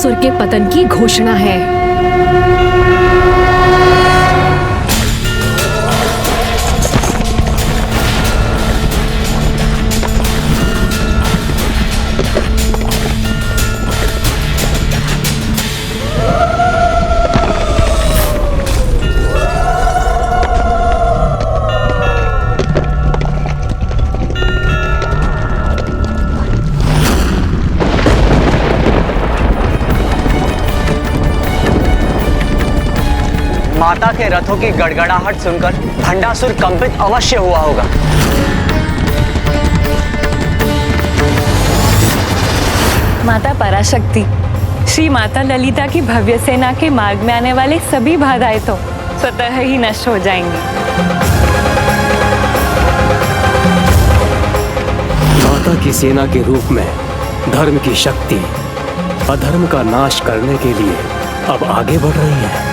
भंडासुर के पतन की घोषणा है। माता के रथों की गड़गड़ाहट सुनकर भंडासुर कंपित अवश्य हुआ होगा। माता पराशक्ति, श्री माता ललिता की भव्य सेना के मार्ग में आने वाले सभी बाधाएं तो स्वतः ही नष्ट हो जाएंगी। माता की सेना के रूप में धर्म की शक्ति अधर्म का नाश करने के लिए अब आगे बढ़ रही है।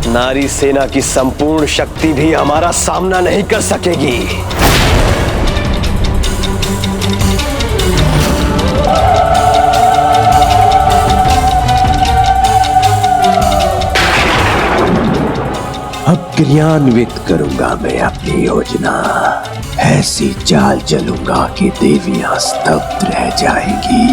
नारी सेना की संपूर्ण शक्ति भी हमारा सामना नहीं कर सकेगी। अब क्रियान्वित करूंगा मैं अपनी योजना। ऐसी चाल चलूंगा कि देवियां स्तब्ध रह जाएंगी।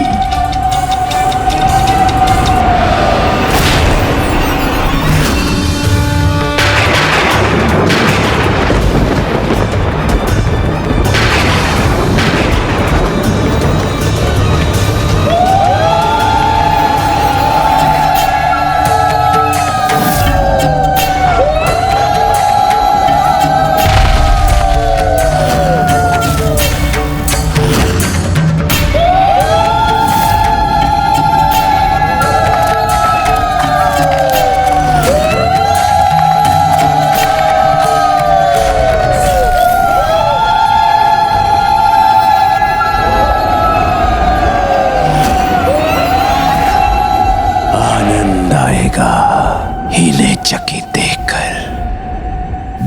इन्हें चकित देखकर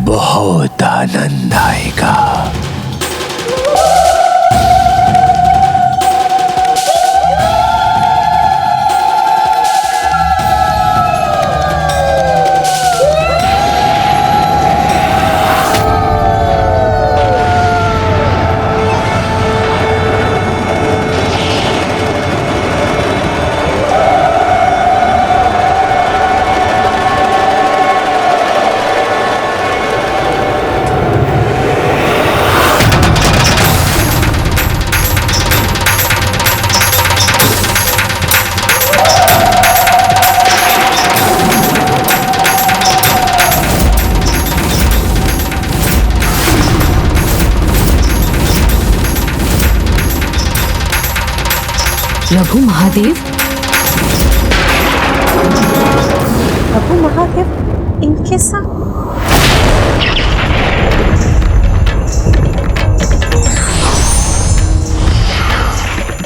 बहुत आनंद आएगा। प्रभु महादेव, प्रभु महादेव इनके साथ।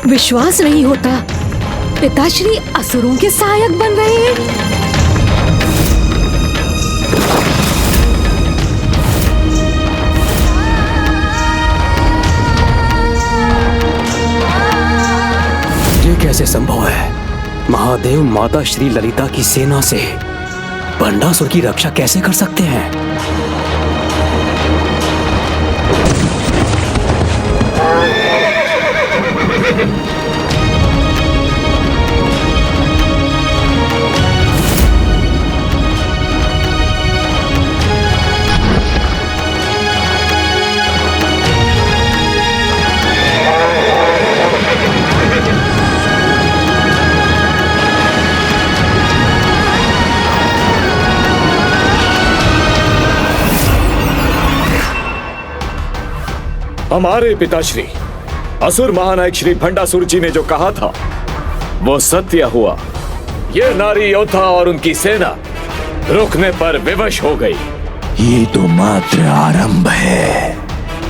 विश्वास नहीं होता, पिताश्री असुरों के सहायक बन रहे हैं। कैसे संभव है? महादेव माता श्री ललिता की सेना से भंडासुर की रक्षा कैसे कर सकते हैं? हमारे पिताश्री असुर महानायक श्री भंडासुर जी ने जो कहा था वो सत्य हुआ। ये नारी योद्धा और उनकी सेना रुकने पर विवश हो गई। ये तो मात्र आरंभ है,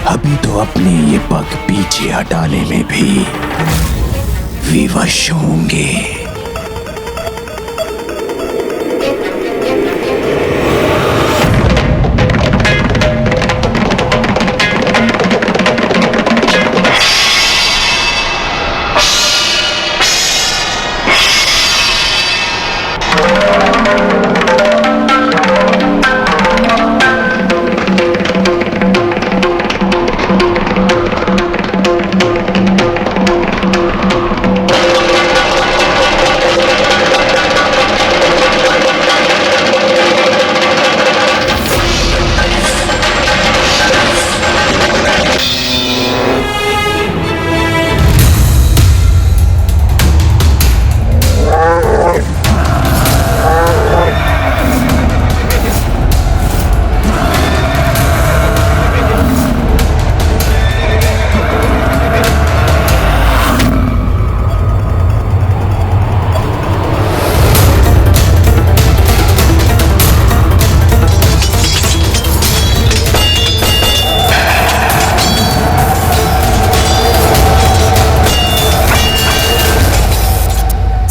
अभी तो अपने ये पग पीछे हटाने में भी विवश होंगे।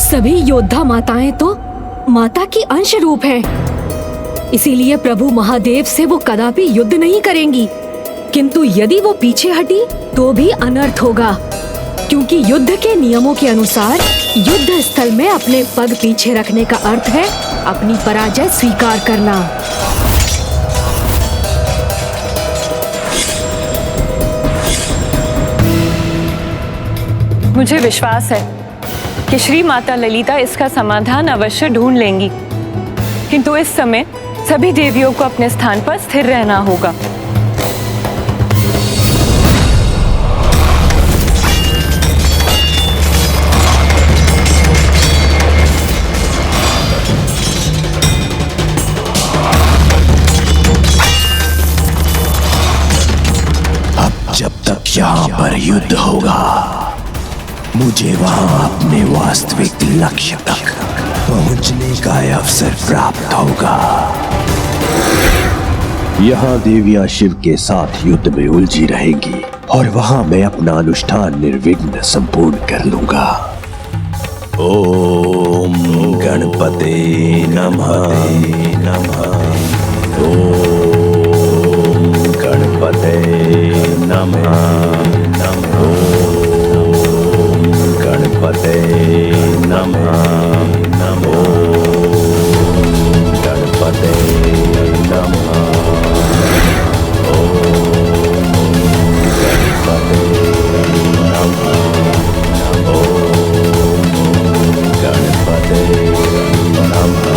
सभी योद्धा माताएं तो माता की अंश रूप हैं। इसीलिए प्रभु महादेव से वो कदापि युद्ध नहीं करेंगी। किंतु यदि वो पीछे हटी तो भी अनर्थ होगा, क्योंकि युद्ध के नियमों के अनुसार युद्ध स्थल में अपने पग पीछे रखने का अर्थ है अपनी पराजय स्वीकार करना। मुझे विश्वास है कि श्री माता ललिता इसका समाधान अवश्य ढूंढ लेंगी, किंतु इस समय सभी देवियों को अपने स्थान पर स्थिर रहना होगा। अब जब तक यहाँ पर युद्ध होगा, मुझे वहां अपने वास्तविक लक्ष्य तक पहुंचने का अवसर प्राप्त होगा। यहाँ देवियां शिव के साथ युद्ध में उलझी रहेंगी और वहां मैं अपना अनुष्ठान निर्विघ्न संपूर्ण कर लूंगा। ओम गणपते नमः नमः। ओम गणपते नमः नमः। गणपते नमः नमो। गणपते नमः। ओम गणपते नमः। ओम गणपते नमः।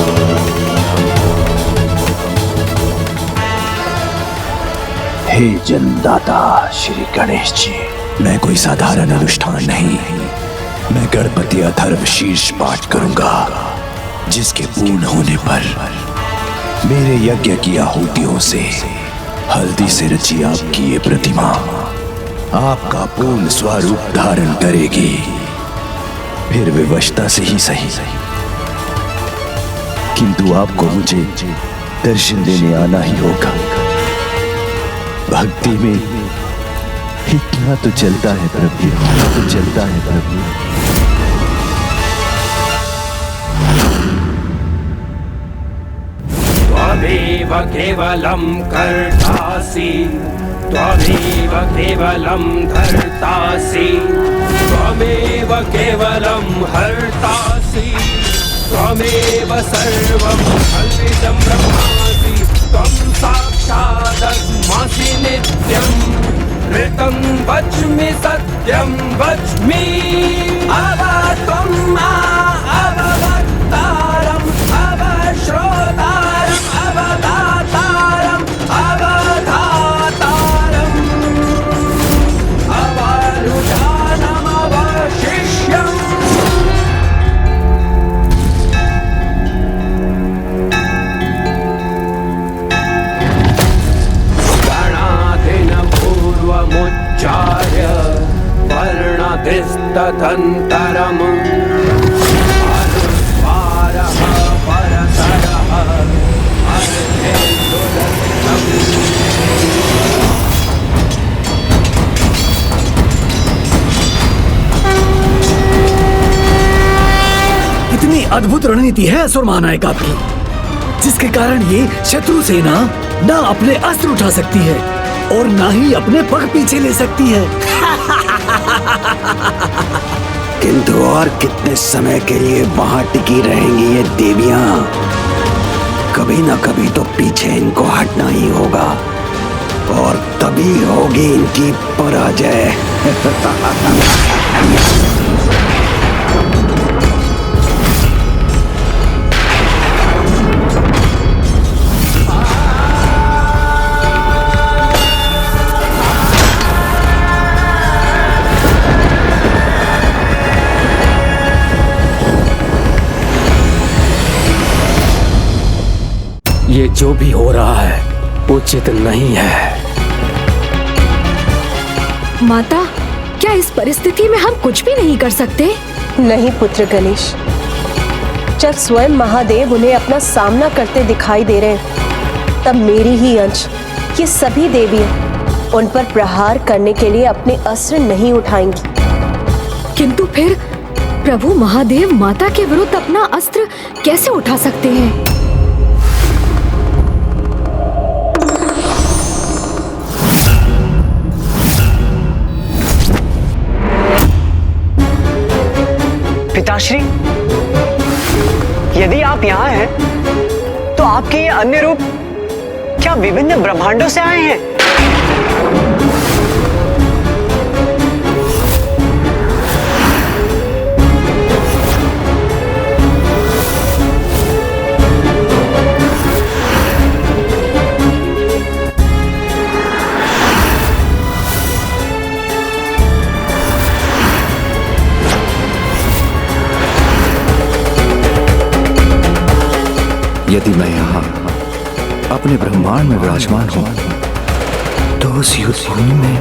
हे जन्मदाता श्री गणेश जी, मैं कोई साधारण अनुष्ठान नहीं, मैं गणपति अथर्व शीर्ष पाठ करूंगा, जिसके पूर्ण होने पर मेरे यज्ञ की आहुतियों से हल्दी से रची आपकी ये प्रतिमा आपका पूर्ण स्वरूप धारण करेगी। फिर विवशता से ही सही, किंतु आपको मुझे दर्शन देने आना ही होगा। भक्ति में इतना तो चलता है प्रभु, तो चलता है प्रभु। त्वमेव केवलं कर्तासि, त्वमेव केवलं धर्तासि, त्वमेव केवलं हर्तासि, त्वमेव सर्वं कल्पितं ब्रह्मासि, त्वं साक्षादस्मासि नित्यम्। ऋतं वच्मि सत्यं वच्मि, अवत्वं अववक्तारम् अवश्रोतारम् अवदातारम् अवधातारम् अवरुजानम् अवशिष्यम्। गणाधिन पूर्वमुच्च तदन्तरम् अनुस्वारः परतरः इतनी अद्भुत रणनीति है असुर महानायक आपकी, जिसके कारण ये शत्रु सेना ना अपने अस्त्र उठा सकती है और ना ही अपने पग पीछे ले सकती है। किंतु और कितने समय के लिए वहां टिकी रहेंगी ये देवियां? कभी ना कभी तो पीछे इनको हटना ही होगा और तभी होगी इनकी पराजय। ये जो भी हो रहा है उचित नहीं है। माता, क्या इस परिस्थिति में हम कुछ भी नहीं कर सकते? नहीं पुत्र गणेश, जब स्वयं महादेव उन्हें अपना सामना करते दिखाई दे रहे हैं, तब मेरी ही अंश ये सभी देवियां उन पर प्रहार करने के लिए अपने अस्त्र नहीं उठाएंगी। किंतु फिर प्रभु महादेव माता के विरुद्ध अपना अस्त्र कैसे उठा सकते हैं? पिताश्री, यदि आप यहाँ हैं, तो आपके ये अन्य रूप क्या विभिन्न ब्रह्मांडों से आए हैं? यदि मैं यहाँ अपने ब्रह्मांड में विराजमान हूँ, तो उस युद्ध भूमि में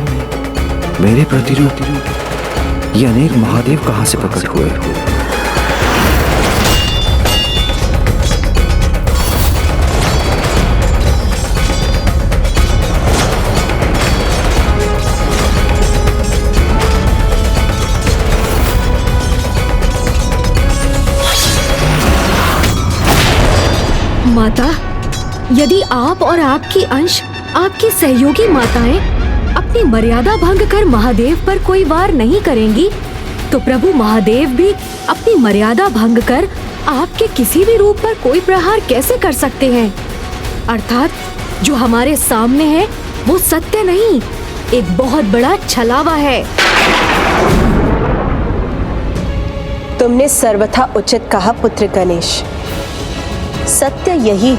मेरे प्रतिरूप ये अनेक महादेव कहाँ से प्रकट हुए? माता, यदि आप और आपकी अंश, आपकी सहयोगी माताएं अपनी मर्यादा भंग कर महादेव पर कोई वार नहीं करेंगी, तो प्रभु महादेव भी अपनी मर्यादा भंग कर आपके किसी भी रूप पर कोई प्रहार कैसे कर सकते हैं? अर्थात जो हमारे सामने है वो सत्य नहीं, एक बहुत बड़ा छलावा है। तुमने सर्वथा उचित कहा पुत्र गणेश। सत्य यही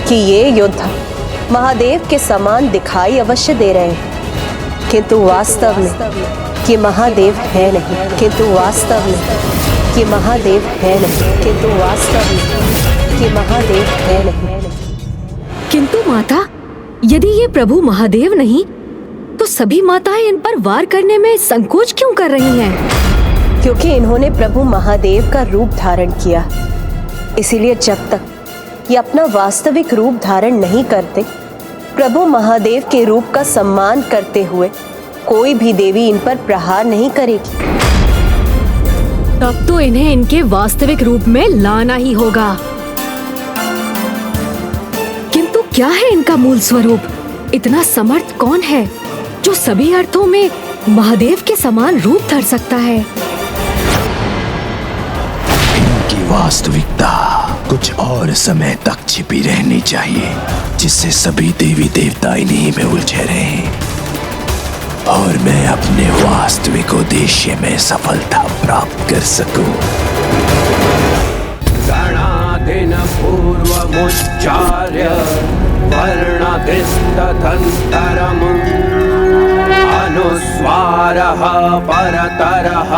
कि ये योद्धा महादेव के समान दिखाई अवश्य दे रहे हैं, किंतु वास्तव में ये महादेव है नहीं। किंतु वास्तव में ये महादेव है नहीं। किंतु वास्तव में ये महादेव है नहीं। किंतु माता, यदि ये प्रभु महादेव नहीं, तो सभी माताएं इन पर वार करने में संकोच क्यों कर रही हैं? क्योंकि इन्होंने प्रभु महादेव का रूप धारण किया, इसीलिए जब तक ये अपना वास्तविक रूप धारण नहीं करते, प्रभु महादेव के रूप का सम्मान करते हुए कोई भी देवी इन पर प्रहार नहीं करेगी। तब तो इन्हें इनके वास्तविक रूप में लाना ही होगा। किंतु क्या है इनका मूल स्वरूप? इतना समर्थ कौन है जो सभी अर्थों में महादेव के समान रूप धर सकता है? इनकी वास्तविकता कुछ और समय तक छिपी रहनी चाहिए, जिससे सभी देवी देवता इन्हीं में उलझे रहें और मैं अपने वास्तविक उद्देश्य में सफलता प्राप्त कर सकूं। गणादिन पूर्वमुच्चार्य वर्णकृस्तदन्तरम् अनुस्वारः परतरः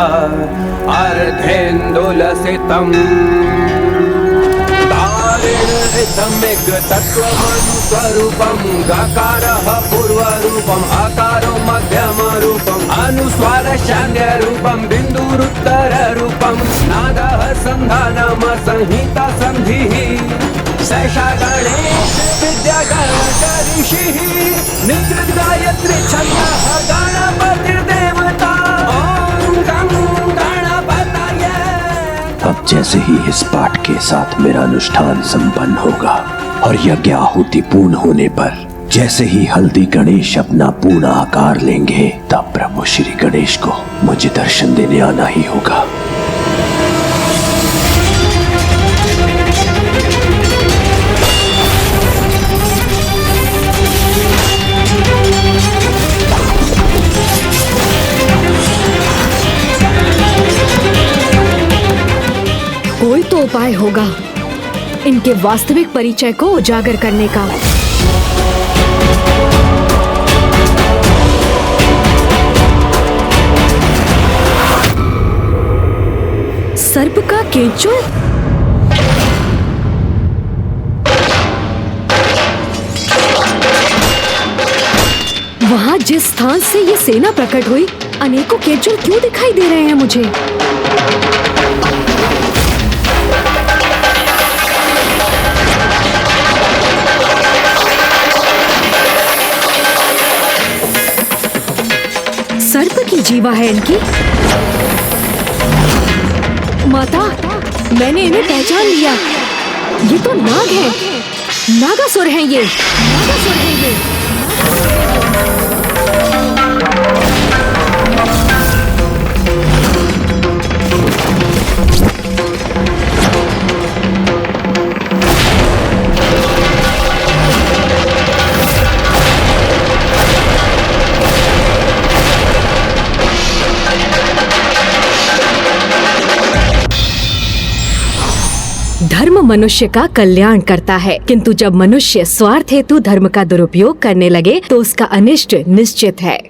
अर्धेन्दुलसितम् रिदमिक तत्त्वमनुस्वरूपं गकारः पूर्वरूपम् आकारो मध्यमरूपम् अनुस्वारः शान्त्यरूपं बिन्दुरुत्तररूपं नादः सन्धानम संहिता सन्धिः सैषा गणेश विद्या गणऋषिः निद्रित गायत्री छन्दः गणपतिर्देवता ॐ गं गणपतये। अब जैसे ही इस पाठ के साथ मेरा अनुष्ठान संपन्न होगा और यज्ञ आहुति पूर्ण होने पर जैसे ही हल्दी गणेश अपना पूर्ण आकार लेंगे तब प्रभु श्री गणेश को मुझे दर्शन देने आना ही होगा। कोई तो उपाय होगा इनके वास्तविक परिचय को उजागर करने का। सर्प का केंचुल? वहां जिस स्थान से ये सेना प्रकट हुई अनेकों केंचुल क्यों दिखाई दे रहे हैं मुझे? सर्प की जीवा है इनकी। माता, मैंने इन्हें पहचान लिया। ये तो नाग है, नागासुर हैं ये। धर्म मनुष्य का कल्याण करता है, किंतु जब मनुष्य स्वार्थ हेतु धर्म का दुरुपयोग करने लगे तो उसका अनिष्ट निश्चित है।